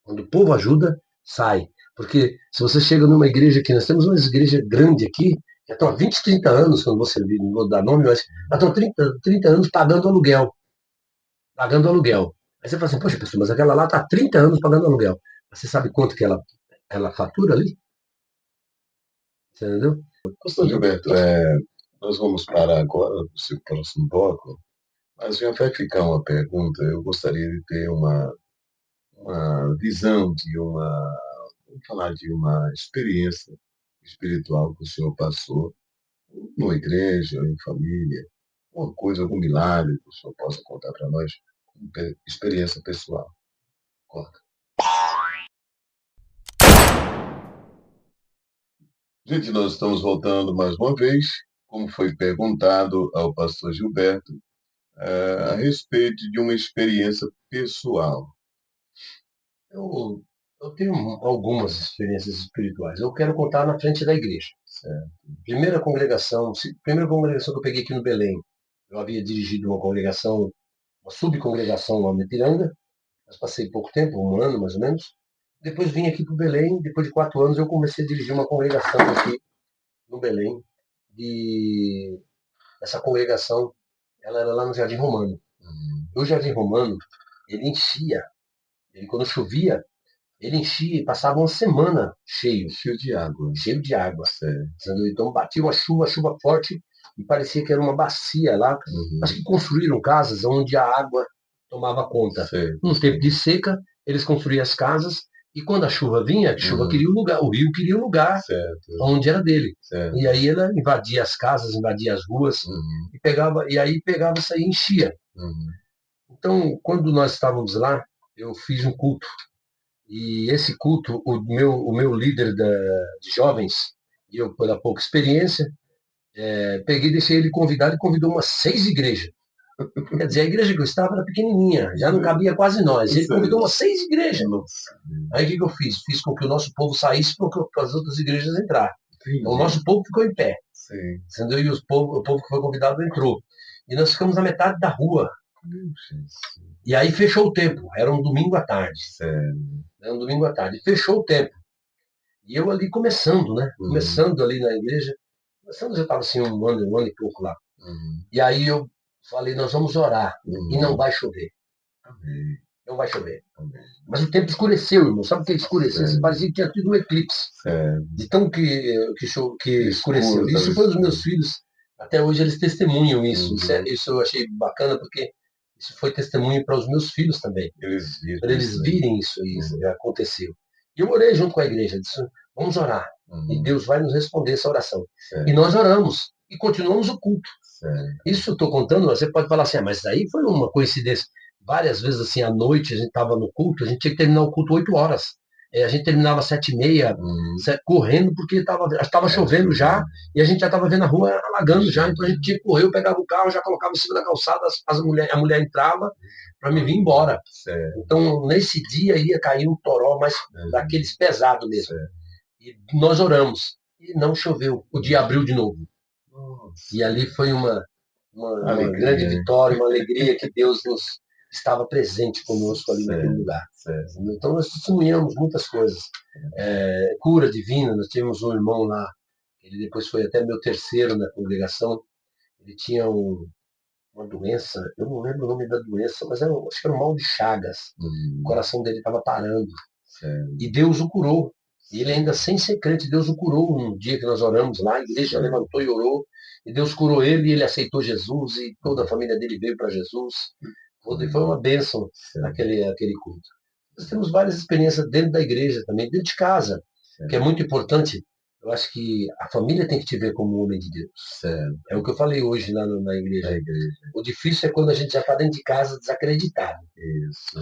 Quando o povo ajuda, sai. Porque se você chega numa igreja aqui, nós temos uma igreja grande aqui, já estão há 20, 30 anos, quando você vir, não vou dar nome, mas já estão 30 anos pagando aluguel. Pagando aluguel. Aí você fala assim, poxa, pessoal, mas aquela lá está há 30 anos pagando aluguel. Você sabe quanto que ela fatura ali? Você entendeu? Pastor Gilberto, nós vamos parar agora no seu próximo bloco, mas já vai ficar uma pergunta. Eu gostaria de ter uma visão vamos falar de uma experiência espiritual que o senhor passou numa igreja, em família, uma coisa, algum milagre que o senhor possa contar para nós, como experiência pessoal. Conta. Gente, nós estamos voltando mais uma vez, como foi perguntado ao pastor Gilberto, a respeito de uma experiência pessoal. Eu, eu tenho algumas experiências espirituais. Eu quero contar na frente da igreja. Certo? Primeira congregação que eu peguei aqui no Belém. Eu havia dirigido uma congregação, uma subcongregação lá no Ipiranga, mas passei pouco tempo, um ano mais ou menos. Depois vim aqui para o Belém, depois de 4 anos eu comecei a dirigir uma congregação aqui no Belém. E essa congregação, ela era lá no Jardim Romano. O Jardim Romano, ele enchia, quando chovia, ele enchia e passava uma semana cheio. Cheio de água. Cheio de água. Certo. Então batia uma chuva forte, e parecia que era uma bacia lá. Acho que construíram casas onde a água tomava conta. Certo. No tempo de seca, eles construíam as casas, e quando a chuva vinha, queria o lugar, o rio queria o lugar onde era dele. Certo. E aí ela invadia as casas, invadia as ruas, e aí pegava isso aí e enchia. Então, quando nós estávamos lá, eu fiz um culto. E esse culto, o meu líder de jovens, e eu, pela pouca experiência, peguei, deixei ele convidado e convidou umas 6 igrejas. Quer dizer, a igreja que eu estava era pequenininha, já não cabia quase nós. Ele convidou umas 6 igrejas. Aí o que eu fiz? Fiz com que o nosso povo saísse para as outras igrejas entrar. Então o nosso povo ficou em pé. Entendeu? E o povo que foi convidado entrou. E nós ficamos na metade da rua. E aí fechou o tempo. Era um domingo à tarde. Era um domingo à tarde. Fechou o tempo. E eu ali começando, né? Começando ali na igreja. Começando, já estava assim um ano e pouco lá. E aí eu falei, nós vamos orar. E não vai chover. Não vai chover. Mas o tempo escureceu, irmão. Sabe o que escureceu? Parecia que tinha tido um eclipse. De tão que escureceu. Isso foi dos meus filhos. Até hoje eles testemunham isso. Isso eu achei bacana, porque isso foi testemunho para os meus filhos também. Para eles virem isso aí, aconteceu. E eu orei junto com a igreja. Disse, vamos orar. E Deus vai nos responder essa oração. E nós oramos. E continuamos o culto. Isso eu estou contando, você pode falar assim, mas daí foi uma coincidência. Várias vezes, assim, à noite, a gente estava no culto, a gente tinha que terminar o culto 8 horas. A gente terminava 7h30, correndo, porque estava chovendo já, e a gente já estava vendo a rua alagando já, então a gente tinha que correr, eu pegava o carro, já colocava em cima da calçada, a mulher entrava para me vir embora. Então, nesse dia ia cair um toró, mas daqueles pesados mesmo. E nós oramos, e não choveu. O dia abriu de novo. E ali foi uma grande vitória, uma alegria que Deus estava presente conosco ali naquele lugar. Então nós testemunhamos muitas coisas. Cura divina, nós tivemos um irmão lá, ele depois foi até meu terceiro na congregação, ele tinha uma doença, eu não lembro o nome da doença, mas acho que era um mal de Chagas. O coração dele estava parando. E Deus o curou. E ele ainda sem ser crente, Deus o curou um dia que nós oramos lá, a igreja levantou e orou, e Deus curou ele, e ele aceitou Jesus, e toda a família dele veio para Jesus. E foi uma bênção aquele culto. Nós temos várias experiências dentro da igreja também, dentro de casa, que é muito importante. Eu acho que a família tem que te ver como um homem de Deus. É o que eu falei hoje lá na igreja. O difícil é quando a gente já está dentro de casa desacreditado.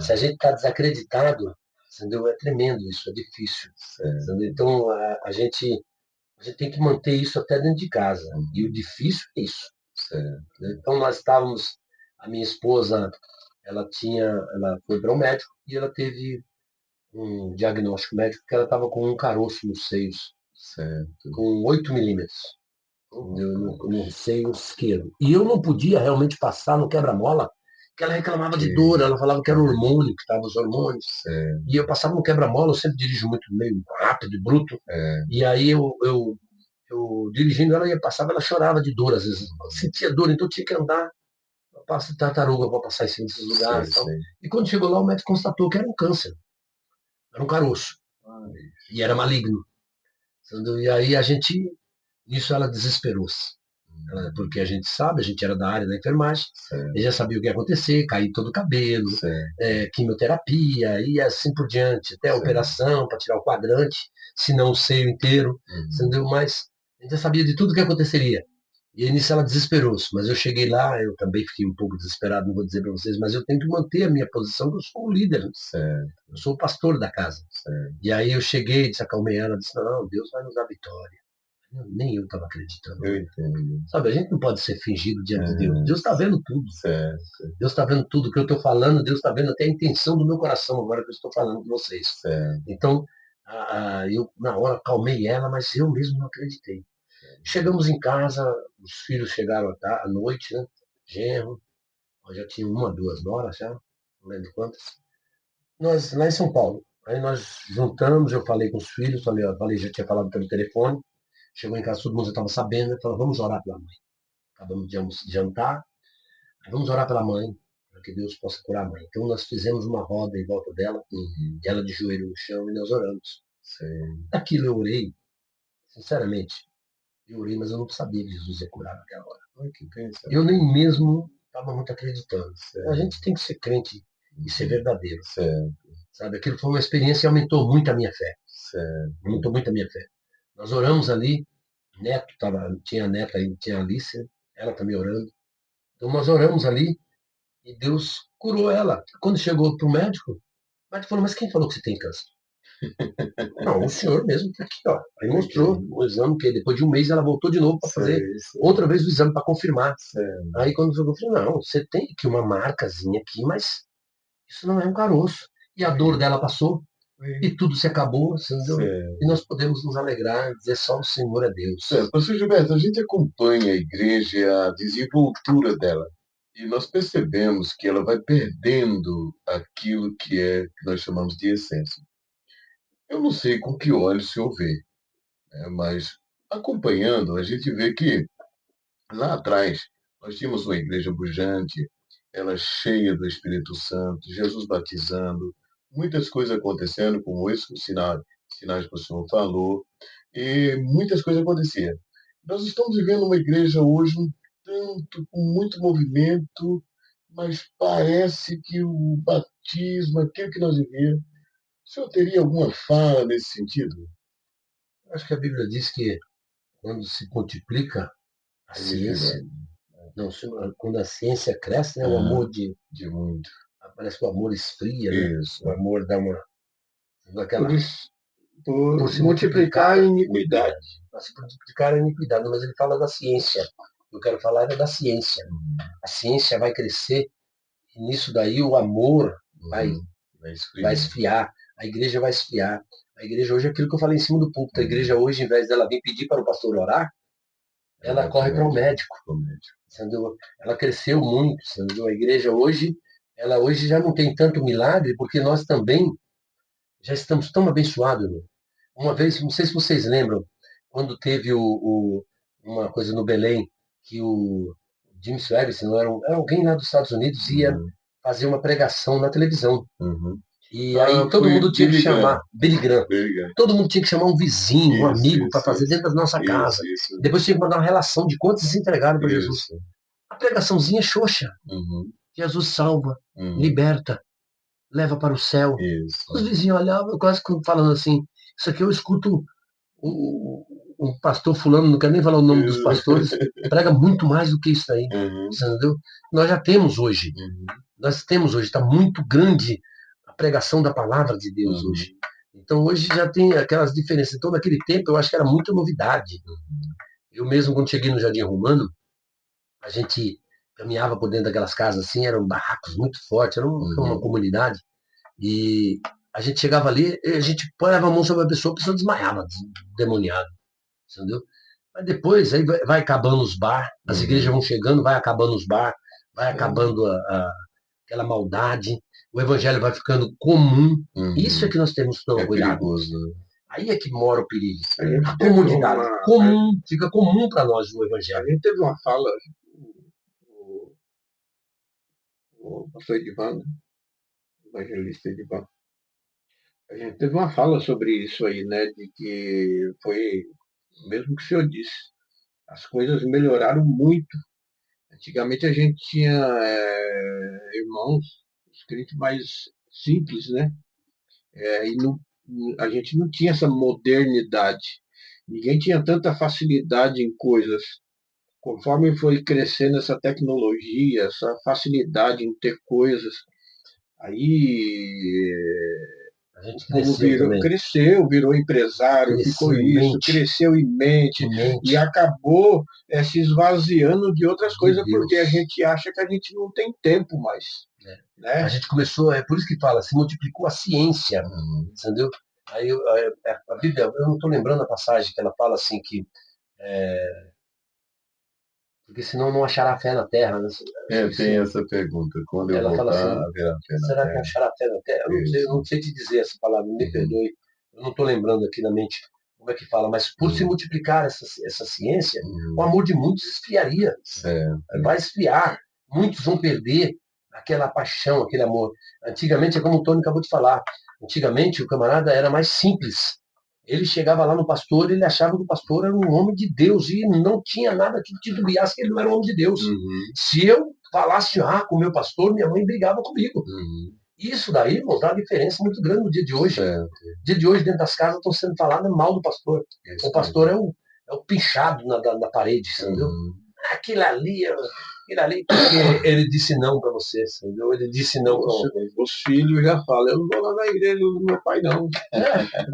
Se a gente está desacreditado, entendeu? É tremendo isso, é difícil. Então a gente tem que manter isso até dentro de casa. E o difícil é isso. Então nós estávamos, a minha esposa, ela foi para um médico e ela teve um diagnóstico médico que ela estava com um caroço nos seios, com 8 milímetros no seio esquerdo. E eu não podia realmente passar no quebra-mola, porque ela reclamava de dor, ela falava que era hormônio, que estava os hormônios. E eu passava no quebra-mola, eu sempre dirijo muito meio rápido e bruto. E aí eu dirigindo, ela ia passar, ela chorava de dor às vezes. Eu sentia dor, então eu tinha que andar. Eu passo de tartaruga para passar em cima desses lugares. E quando chegou lá, o médico constatou que era um câncer. Era um caroço. E era maligno. E aí nisso ela desesperou-se. Porque a gente sabe, a gente era da área da enfermagem, e já sabia o que ia acontecer, cair todo o cabelo, quimioterapia e assim por diante, até a operação para tirar o quadrante, se não o seio inteiro, entendeu? Mas a gente já sabia de tudo o que aconteceria. E aí nisso ela desesperou-se, mas eu cheguei lá, eu também fiquei um pouco desesperado, não vou dizer para vocês, mas eu tenho que manter a minha posição, porque eu sou o líder, eu sou o pastor da casa. E aí eu cheguei, desacalmei ela, disse, não, Deus vai nos dar vitória. Nem eu estava acreditando. Eu entendo. Sabe, a gente não pode ser fingido diante de Deus. Deus está vendo tudo. Certo. Deus está vendo tudo que eu estou falando, Deus está vendo até a intenção do meu coração agora que eu estou falando com vocês. Certo. Então, eu na hora acalmei ela, mas eu mesmo não acreditei. Chegamos em casa, os filhos chegaram à noite, né? Genro, eu já tinha 1, 2 noras já, não lembro quantas. Nós, lá em São Paulo, aí nós juntamos, eu falei com os filhos, já tinha falado pelo telefone, chegou em casa, todo mundo já estava sabendo, falou, vamos orar pela mãe. Acabamos de jantar, vamos orar pela mãe, para que Deus possa curar a mãe. Então nós fizemos uma roda em volta dela, e ela de joelho no chão, e nós oramos. Aquilo eu orei, sinceramente, eu orei, mas eu não sabia que Jesus ia curar naquela hora. Eu nem mesmo estava muito acreditando. A gente tem que ser crente e ser verdadeiro. Sabe, aquilo foi uma experiência e aumentou muito a minha fé. Aumentou muito a minha fé. Nós oramos ali, tinha a neta aí, tinha a Alice, ela também orando. Então nós oramos ali e Deus curou ela. Quando chegou para o médico falou, mas quem falou que você tem câncer? Não, o senhor mesmo está aqui, ó. Aí mostrou o exame, que depois de um mês ela voltou de novo para fazer outra vez o exame para confirmar. Aí quando eu falei, não, você tem aqui uma marcazinha aqui, mas isso não é um caroço. E a dor dela passou, e tudo se acabou, entendeu? E nós podemos nos alegrar, dizer só o Senhor é Deus. Pastor Gilberto, a gente acompanha a igreja e a desenvoltura dela. E nós percebemos que ela vai perdendo aquilo que nós chamamos de essência. Eu não sei com que olhos o senhor vê, né, mas acompanhando, a gente vê que lá atrás nós tínhamos uma igreja pujante, ela cheia do Espírito Santo, Jesus batizando, muitas coisas acontecendo, como esses sinais que o senhor falou, e muitas coisas aconteciam. Nós estamos vivendo uma igreja hoje um tanto com muito movimento, mas parece que o batismo, aquilo que nós vivemos, o senhor teria alguma fala nesse sentido? Acho que a Bíblia diz que quando se multiplica a ciência, não, quando a ciência cresce, né, o amor de muito. Parece que o amor esfria, né? O amor dá uma aquela por se multiplicar a iniquidade. Para se multiplicar a iniquidade, mas ele fala da ciência. Eu quero falar da ciência. A ciência vai crescer e nisso daí o amor vai esfriar. A igreja vai esfriar. A igreja hoje é aquilo que eu falei em cima do púlpito. A igreja hoje, em vez dela vir pedir para o pastor orar, ela corre para o médico. Entendeu? Ela cresceu muito. Entendeu? A igreja hoje, ela hoje já não tem tanto milagre, porque nós também já estamos tão abençoados. Né? Uma vez, não sei se vocês lembram, quando teve uma coisa no Belém, que o Jim Swaggart, era alguém lá dos Estados Unidos, ia fazer uma pregação na televisão. E aí todo mundo tinha que chamar Billy Graham. Todo mundo tinha que chamar um vizinho, um amigo, para fazer dentro da nossa casa. Depois tinha que mandar uma relação de quantos se entregaram para Jesus. A pregaçãozinha xoxa. Jesus salva, liberta, leva para o céu. Os vizinhos olhavam, quase falando assim, isso aqui eu escuto um pastor fulano, não quero nem falar o nome dos pastores, prega muito mais do que isso aí. Entendeu? Nós já temos hoje. Nós temos hoje, está muito grande a pregação da palavra de Deus hoje. Então hoje já tem aquelas diferenças. Então naquele tempo eu acho que era muita novidade. Eu mesmo, quando cheguei no Jardim Romano, a gente caminhava por dentro daquelas casas assim, eram barracos muito fortes, era uma comunidade. E a gente chegava ali, a gente põe a mão sobre a pessoa desmaiava, demoniado. Entendeu? Mas depois aí vai acabando os bar, as igrejas vão chegando, vai acabando os bar, vai acabando aquela maldade, o evangelho vai ficando comum. Isso é que nós temos que tomar cuidado. Perigoso. Aí é que mora o perigo. A comodidade. Comum, fica comum para nós o evangelho. A gente teve uma fala, o pastor Edivan, o evangelista Edivan, a gente teve uma fala sobre isso aí, né, de que foi mesmo que o senhor disse, as coisas melhoraram muito. Antigamente a gente tinha irmãos, os crentes mais simples, né? E a gente não tinha essa modernidade. Ninguém tinha tanta facilidade em coisas. Conforme foi crescendo essa tecnologia, essa facilidade em ter coisas, aí A gente como virou empresário, ficou isso, cresceu em mente, e acabou se esvaziando de outras coisas, porque a gente acha que a gente não tem tempo mais. Né? A gente começou, é por isso que fala, se multiplicou a ciência, entendeu? Aí a Bíblia, eu não estou lembrando a passagem que ela fala assim que porque senão não achará fé na terra. Né? Tem essa pergunta. Quando ela eu voltar, assim, haverá fé na será terra? que achará fé na terra? Eu não sei te dizer essa palavra, me perdoe. Eu não estou lembrando aqui na mente como é que fala, mas por se multiplicar essa ciência, o amor de muitos esfriaria. Vai esfriar. Muitos vão perder aquela paixão, aquele amor. Antigamente, é como o Tony acabou de falar, antigamente o camarada era mais simples. Ele chegava lá no pastor, ele achava que o pastor era um homem de Deus e não tinha nada que titubeasse que ele não era um homem de Deus. Se eu falasse com o meu pastor, minha mãe brigava comigo. Isso daí, irmão, dá uma diferença muito grande no dia de hoje. No dia de hoje, dentro das casas, estão sendo faladas mal do pastor. O pastor é o pinchado na parede, entendeu? Aquilo ali, porque ele disse não para você, entendeu? Ele disse não para você. Os filhos já falam, eu não vou lá na igreja do meu pai, não.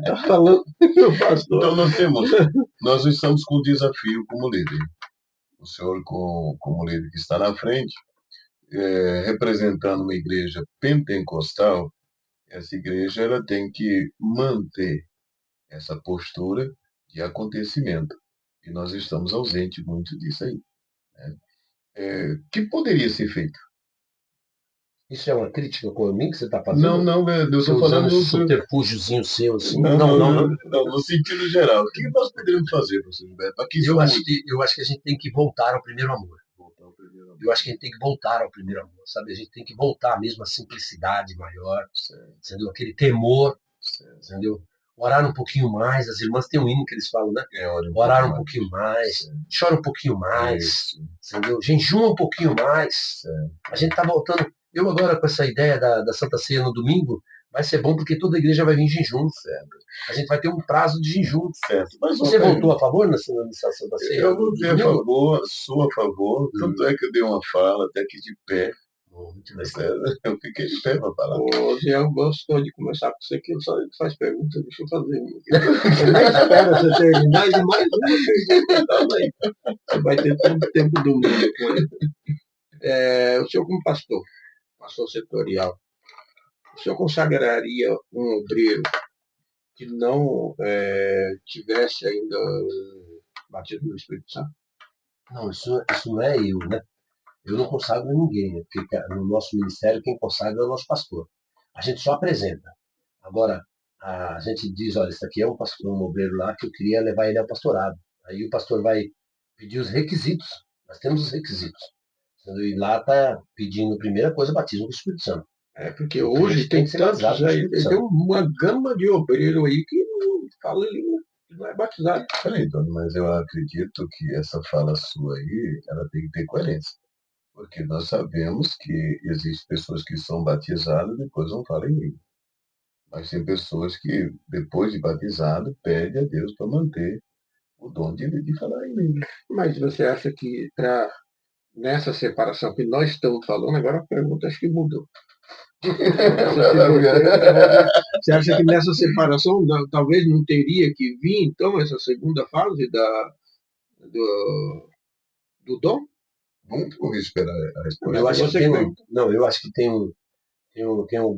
Tá falando do pastor. Então nós estamos com um desafio como líder. O senhor, como líder que está na frente, representando uma igreja pentecostal, essa igreja ela tem que manter essa postura de acontecimento. E nós estamos ausentes muito disso aí. Né? Que poderia ser feito? Isso é uma crítica com mim que você está fazendo? Não, eu estou falando um subterfúgiozinho seu, assim. Não, no sentido geral. O que nós poderíamos fazer, professor Gilberto? Eu acho que a gente tem que voltar ao primeiro amor. Eu acho que a gente tem que voltar ao primeiro amor, sabe? A gente tem que voltar mesmo à simplicidade maior, entendeu? Aquele temor, entendeu? Orar um pouquinho mais, as irmãs têm um hino que eles falam, né? Orar um pouquinho mais, chora um pouquinho mais, entendeu? Jejuma um pouquinho mais. A gente tá voltando. Eu agora com essa ideia da Santa Ceia no domingo, vai ser bom porque toda a igreja vai vir em jejum, certo? A gente vai ter um prazo de jejum, certo? Mas você votou a favor nessa Santa Ceia? Eu votei a favor, sou a favor, tanto é que eu dei uma fala até que de pé. Eu fiquei de pé para falar. Hoje eu gosto de começar com você, que só faz pergunta, deixa eu fazer. Eu nem espero você terminar de mais uma pergunta. Você vai ter todo o tempo do mundo com ele. O senhor como pastor setorial, o senhor consagraria um obreiro que não tivesse ainda batido no Espírito Santo? Não, isso não é eu, né? Eu não consagro ninguém, né? Porque no nosso ministério quem consagra é o nosso pastor. A gente só apresenta. Agora, a gente diz, olha, esse aqui é um pastor, um obreiro lá que eu queria levar ele ao pastorado. Aí o pastor vai pedir os requisitos. Nós temos os requisitos. E lá está pedindo, primeira coisa, batismo do Espírito Santo. Porque hoje tem tantos aí, tem uma gama de obreiro aí que não fala língua, que não é batizado. Peraí, Dona, mas eu acredito que essa fala sua aí, ela tem que ter coerência. Porque nós sabemos que existem pessoas que são batizadas e depois não falam em língua. Mas tem pessoas que, depois de batizado, pedem a Deus para manter o dom de falar em língua. Mas você acha que nessa separação que nós estamos falando, agora a pergunta acho que mudou. Você acha que nessa separação talvez não teria que vir, então, essa segunda fase do dom? Vamos esperar a resposta. Eu acho que tem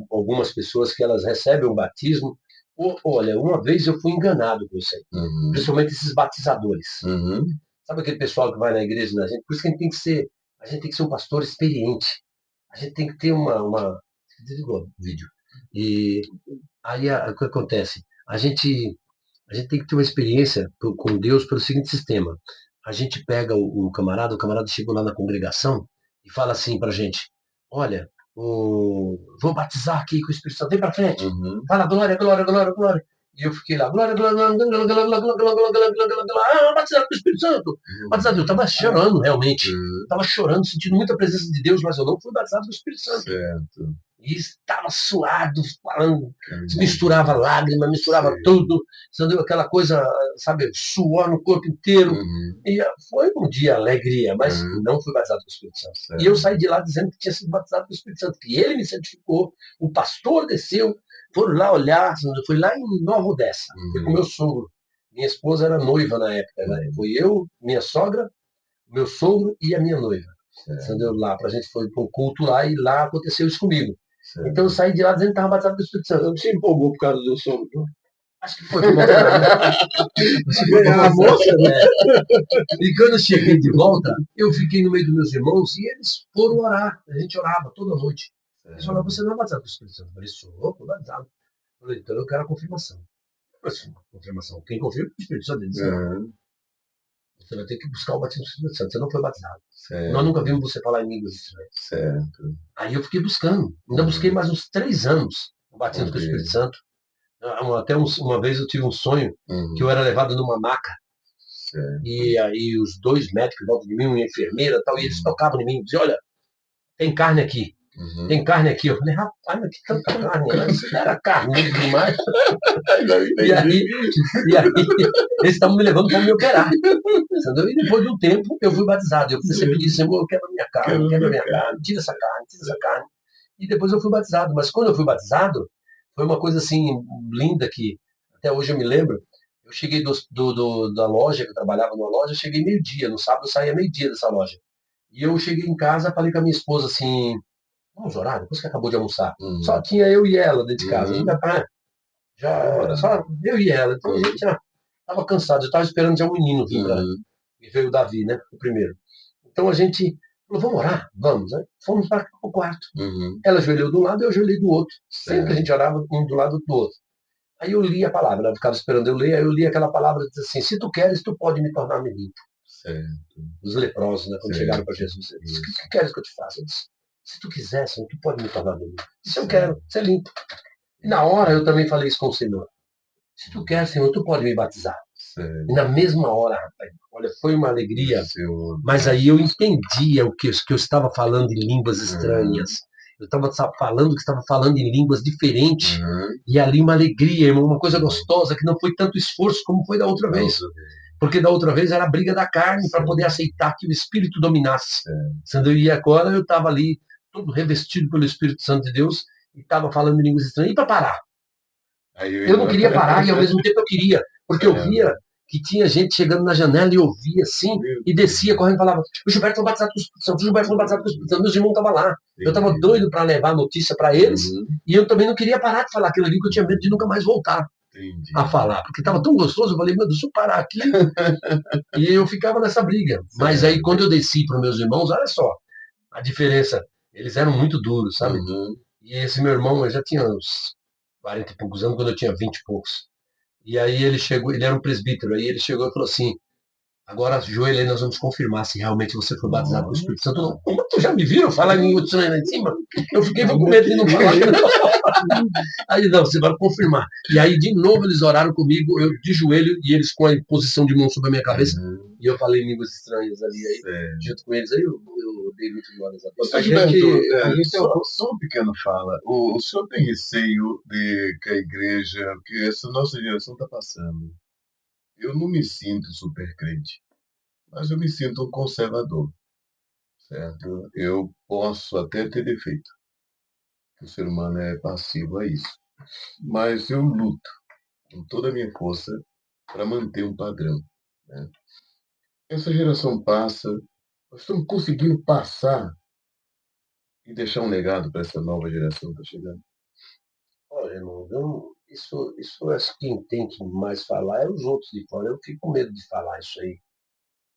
algumas pessoas que elas recebem o batismo. Olha, uma vez eu fui enganado com isso aí. Principalmente esses batizadores. Sabe aquele pessoal que vai na igreja da gente? Por isso que a gente tem que ser um pastor experiente. A gente tem que ter desligou o vídeo. E aí o que acontece? A gente tem que ter uma experiência com Deus pelo seguinte sistema. A gente pega o camarada chegou lá na congregação e fala assim pra gente, olha, vou batizar aqui com o Espírito Santo, vem pra frente, fala glória, glória, glória, glória. E eu fiquei lá, glória, glória, glória, glória, glória, glória, glória, glória, glória, batizado com o Espírito Santo. Batizado, eu estava chorando realmente. Estava chorando, sentindo muita presença de Deus, mas eu não fui batizado com o Espírito Santo. Certo. E estava suado, falando, misturava lágrimas, misturava tudo, entendeu? Aquela coisa, sabe, suor no corpo inteiro. E foi um dia alegria, mas não fui batizado com o Espírito Santo. E eu saí de lá dizendo que tinha sido batizado com o Espírito Santo, que ele me santificou, o pastor desceu, foram lá olhar, eu fui lá em Nova Odessa, fui com meu sogro. Minha esposa era noiva na época, né? Foi eu, minha sogra, meu sogro e a minha noiva. Entendeu? Lá, pra gente foi para um culto lá e lá aconteceu isso comigo. Então eu saí de lá dizendo que estava batizado com o Espírito Santo. Não se empolgou por causa do sogro, não? Acho que foi emocionado. Se ganhar a moça, né? E quando eu cheguei de volta, eu fiquei no meio dos meus irmãos e eles foram orar. A gente orava toda noite. Eles falaram, você não é batizado com o Espírito Santo? Eu falei, sou batizado. Eu falei, então eu quero a confirmação. Eu falei, confirmação. Quem confirma é o Espírito Santo. Ele disse, você vai ter que buscar o batismo do Espírito Santo. Você não foi batizado. Nós nunca vimos você falar em línguas estranhas. Aí eu fiquei buscando. Ainda busquei mais uns 3 anos o batismo com o Espírito Santo. Até uma vez eu tive um sonho que eu era levado numa maca. E aí os 2 médicos em volta de mim, uma enfermeira e tal, e eles tocavam em mim e diziam, olha, tem carne aqui. Tem carne aqui. Eu falei, rapaz, mas que tanta carne? Isso era carne demais. E aí, eles estavam me levando para me operar. Entendeu? E depois de um tempo, eu fui batizado. Eu comecei a pedir, Senhor, eu quero a minha carne, quero a minha carne, tira essa carne, tira essa carne. E depois eu fui batizado. Mas quando eu fui batizado, foi uma coisa assim, linda, que até hoje eu me lembro. Eu cheguei da loja, que eu trabalhava numa loja, eu cheguei meio-dia. No sábado eu saía meio-dia dessa loja. E eu cheguei em casa, falei com a minha esposa assim, vamos orar, depois que acabou de almoçar. Só tinha eu e ela dentro de casa. Já só eu e ela. Então a gente já estava cansado. Eu estava esperando já um menino vir para. E veio o Davi, né? O primeiro. Então a gente falou, vamos orar? Vamos. Né? Fomos para o quarto. Ela ajoelhou de um lado, eu ajoelhei do outro. Sempre a gente orava um do lado do outro. Aí eu li a palavra, ela ficava esperando eu ler, aí eu li aquela palavra e disse assim, se tu queres, tu pode me tornar-me limpo. Os leprosos, né, quando chegaram para Jesus, ele disse, o que queres que eu te faça? Eu disse, se tu quiser, Senhor, tu pode me tornar limpo. Se eu quero ser limpo. E na hora eu também falei isso com o Senhor. Se tu quer, Senhor, tu pode me batizar. E na mesma hora, rapaz, olha, foi uma alegria. Mas aí eu entendia que eu estava falando em línguas estranhas. Eu estava falando que estava falando em línguas diferentes. E ali uma alegria, irmão, uma coisa gostosa, que não foi tanto esforço como foi da outra vez. Porque da outra vez era a briga da carne para poder aceitar que o Espírito dominasse. E agora eu estava ali, todo revestido pelo Espírito Santo de Deus, e estava falando em línguas estranhas. E para parar? Eu não queria parar e ao mesmo tempo eu queria, porque eu via que tinha gente chegando na janela e eu via assim, e descia correndo e falava, o Gilberto foi batizado com o Espírito Santo, o Gilberto foi batizado com o Espírito Santo, meus irmãos estavam lá. Eu estava doido para levar a notícia para eles, e eu também não queria parar de falar aquilo ali, que eu tinha medo de nunca mais voltar a falar, porque estava tão gostoso, eu falei, meu Deus, deixa eu parar aqui. E eu ficava nessa briga. Mas aí quando eu desci para meus irmãos, olha só, a diferença, eles eram muito duros, sabe? E esse meu irmão, eu já tinha uns 40 e poucos anos, quando eu tinha 20 e poucos. E aí ele chegou, ele era um presbítero, aí ele chegou e falou assim, agora, Joel, nós vamos confirmar se realmente você foi batizado com o Espírito Santo. Como tu já me viram falar em língua estranha lá em cima? Eu fiquei com medo de não falar. Aí, não, você vai confirmar. E aí, de novo, eles oraram comigo, eu de joelho, e eles com a imposição de mão sobre a minha cabeça, e eu falei em línguas estranhas ali, aí, junto com eles, aí eu dei muito glórias a Deus. Só uma pequena fala. O senhor tem receio de que a igreja, que essa nossa geração está passando? Eu não me sinto super crente, mas eu me sinto um conservador, certo? Eu posso até ter defeito, o ser humano é passivo a isso, mas eu luto com toda a minha força para manter um padrão, né? Essa geração passa, nós estamos conseguindo passar e deixar um legado para essa nova geração que está chegando. Olha, irmão, isso acho que quem tem que mais falar é os outros de fora. Eu fico com medo de falar isso aí.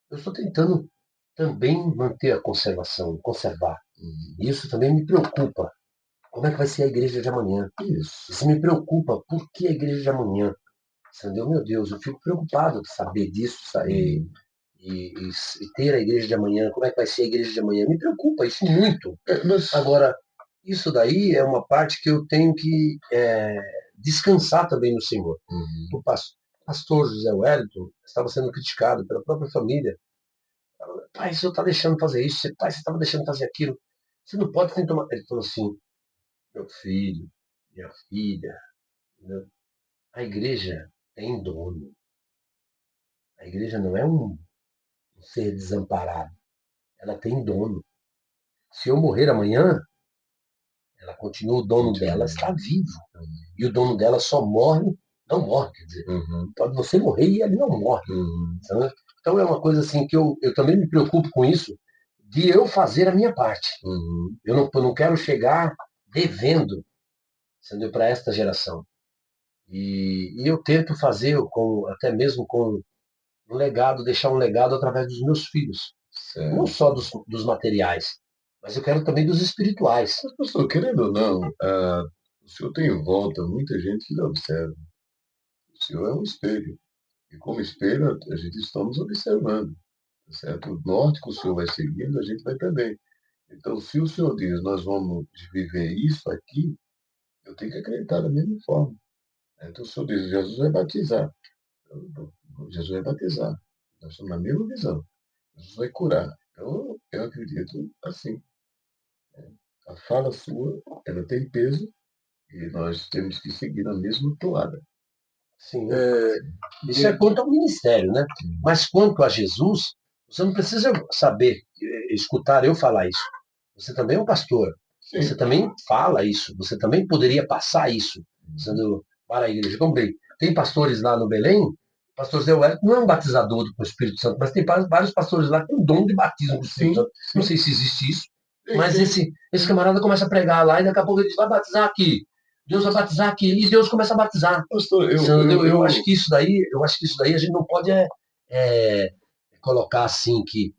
Eu estou tentando também manter a conservação, conservar. E isso também me preocupa. Como é que vai ser a igreja de amanhã? Isso me preocupa. Por que a igreja de amanhã? Entendeu? Meu Deus, eu fico preocupado de saber disso e ter a igreja de amanhã. Como é que vai ser a igreja de amanhã? Me preocupa isso muito. Agora, isso daí é uma parte que eu tenho que descansar também no Senhor. O pastor José Wellington estava sendo criticado pela própria família. Pai, você está deixando fazer isso, pai, você estava deixando fazer aquilo. Você não pode ter que tomar. Ele falou assim, meu filho, minha filha, né? A igreja tem dono. A igreja não é um ser desamparado. Ela tem dono. Se eu morrer amanhã, Ela continua, o dono dela está vivo. E o dono dela só morre, não morre, quer dizer, pode você morrer e ele não morre. Sabe? Então é uma coisa assim que eu também me preocupo com isso, de eu fazer a minha parte. Eu não quero chegar devendo, entendeu, para esta geração. E eu tento fazer, até mesmo com um legado, deixar um legado através dos meus filhos. Certo. Não só dos materiais, mas eu quero também dos espirituais. Mas, pastor, querendo ou não, o senhor tem em volta muita gente que lhe observa. O senhor é um espelho. E como espelho, a gente estamos observando. Tá certo? O norte que o senhor vai seguindo, a gente vai também. Então, se o senhor diz, nós vamos viver isso aqui, eu tenho que acreditar da mesma forma. Então, o senhor diz, Jesus vai batizar. Jesus vai batizar. Nós estamos na mesma visão. Jesus vai curar. Então, eu acredito assim. A fala sua, ela tem peso e nós temos que seguir na mesma toada. Sim, isso é quanto ao ministério, né? Mas quanto a Jesus, você não precisa saber, escutar eu falar isso. Você também é um pastor. Sim. Você também fala isso. Você também poderia passar isso sendo para a igreja. Como bem, tem pastores lá no Belém, o pastor Zé Wellington não é um batizador com o Espírito Santo, mas tem vários pastores lá que têm um dom de batismo com o Espírito Santo. Não sei se existe isso, mas esse camarada começa a pregar lá e daqui a pouco ele diz, vai batizar aqui. Deus vai batizar aqui. E Deus começa a batizar. Pastor, eu acho que isso daí a gente não pode colocar assim que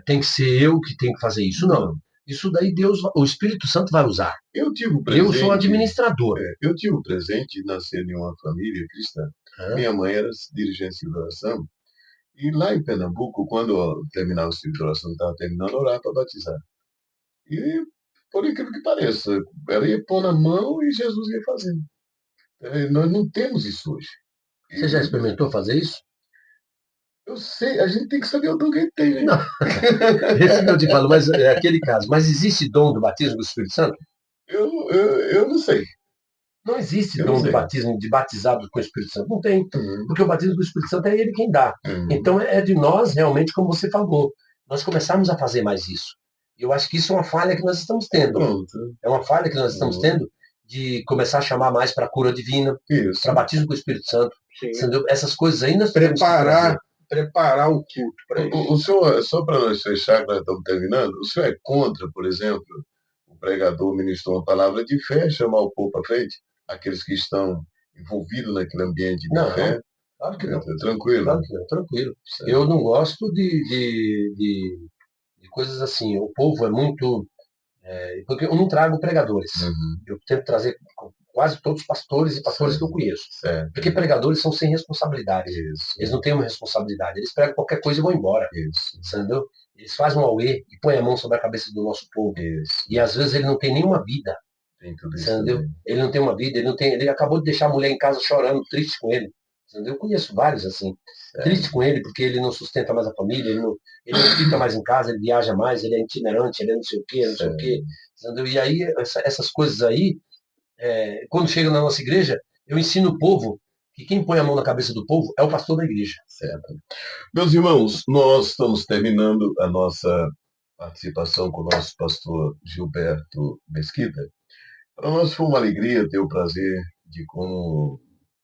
tem que ser eu que tenho que fazer isso. Não. Isso daí o Espírito Santo vai usar. Eu tive um presente. Eu sou administrador. Eu tive um presente de nascer em uma família cristã. Minha mãe era dirigente de oração. E lá em Pernambuco, quando eu terminava o ciclo de oração, estava terminando, orar para batizar. E, por incrível que pareça, ela ia pôr na mão e Jesus ia fazendo. Nós não temos isso hoje. Você já experimentou fazer isso? Eu sei, a gente tem que saber o dom que ele tem, né? Não. Esse que eu te falo, mas é aquele caso. Mas existe dom do batismo do Espírito Santo? Eu não sei. Não existe dom do batismo, de batizado com o Espírito Santo. Não tem. Porque o batismo do Espírito Santo é ele quem dá. Então é de nós, realmente, como você falou. Nós começarmos a fazer mais isso. E eu acho que isso é uma falha que nós estamos tendo. É uma falha que nós estamos tendo de começar a chamar mais para a cura divina, para batismo com o Espírito Santo. Entendeu? Essas coisas aí nós temos que preparar o culto para isso. O senhor, só para nós fechar, que nós estamos terminando, o senhor é contra, por exemplo, o pregador ministrou uma palavra de fé, chamar o povo para frente? Aqueles que estão envolvidos naquele ambiente de fé? Claro que não. Tranquilo? Claro que não, tranquilo. Certo. Eu não gosto de coisas assim. O povo é muito... porque eu não trago pregadores. Eu tento trazer quase todos os pastores e pastores que eu conheço. Certo. Porque pregadores são sem responsabilidade. Eles não têm uma responsabilidade. Eles pregam qualquer coisa e vão embora. Entendeu? Eles fazem um auê e põem a mão sobre a cabeça do nosso povo. E às vezes ele não tem nenhuma vida. Entendeu? Ele não tem uma vida, ele acabou de deixar a mulher em casa chorando, triste com ele. Entendeu? Eu conheço vários assim. Triste com ele porque ele não sustenta mais a família, ele não fica mais em casa, ele viaja mais, ele é itinerante, ele é não sei o quê, não sei o quê. Entendeu? E aí, essas coisas aí, quando chega na nossa igreja, eu ensino o povo que quem põe a mão na cabeça do povo é o pastor da igreja. Certo. Meus irmãos, nós estamos terminando a nossa participação com o nosso pastor Gilberto Mesquita. Para nós foi uma alegria ter o prazer de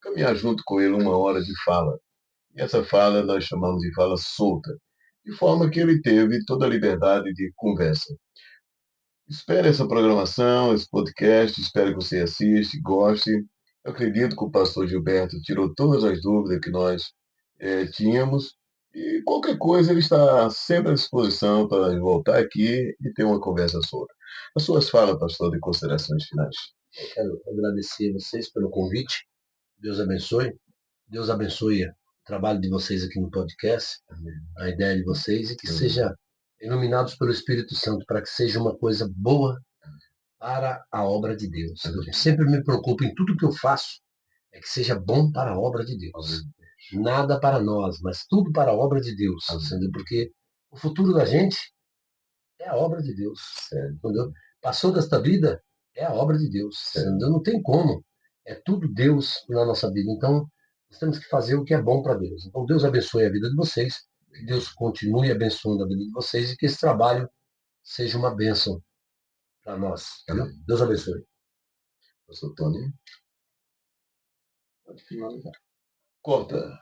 caminhar junto com ele 1 hora de fala. E essa fala nós chamamos de fala solta, de forma que ele teve toda a liberdade de conversa. Espere essa programação, esse podcast, espero que você assista, goste. Eu acredito que o pastor Gilberto tirou todas as dúvidas que nós tínhamos. E qualquer coisa, ele está sempre à disposição para voltar aqui e ter uma conversa solta. As suas falas, pastor, de considerações finais. Eu quero agradecer a vocês pelo convite. Deus abençoe. Deus abençoe o trabalho de vocês aqui no podcast, a ideia de vocês, e que seja iluminados pelo Espírito Santo, para que seja uma coisa boa para a obra de Deus. Eu sempre me preocupo em tudo que eu faço, é que seja bom para a obra de Deus. Nada para nós, mas tudo para a obra de Deus. Entendeu? Porque o futuro da gente é a obra de Deus. Entendeu? Passou desta vida, é a obra de Deus. Entendeu? Não tem como. É tudo Deus na nossa vida. Então, nós temos que fazer o que é bom para Deus. Então, Deus abençoe a vida de vocês, que Deus continue abençoando a vida de vocês e que esse trabalho seja uma bênção para nós. Tá? Deus abençoe. Pastor Tony. Pode finalizar. Corta.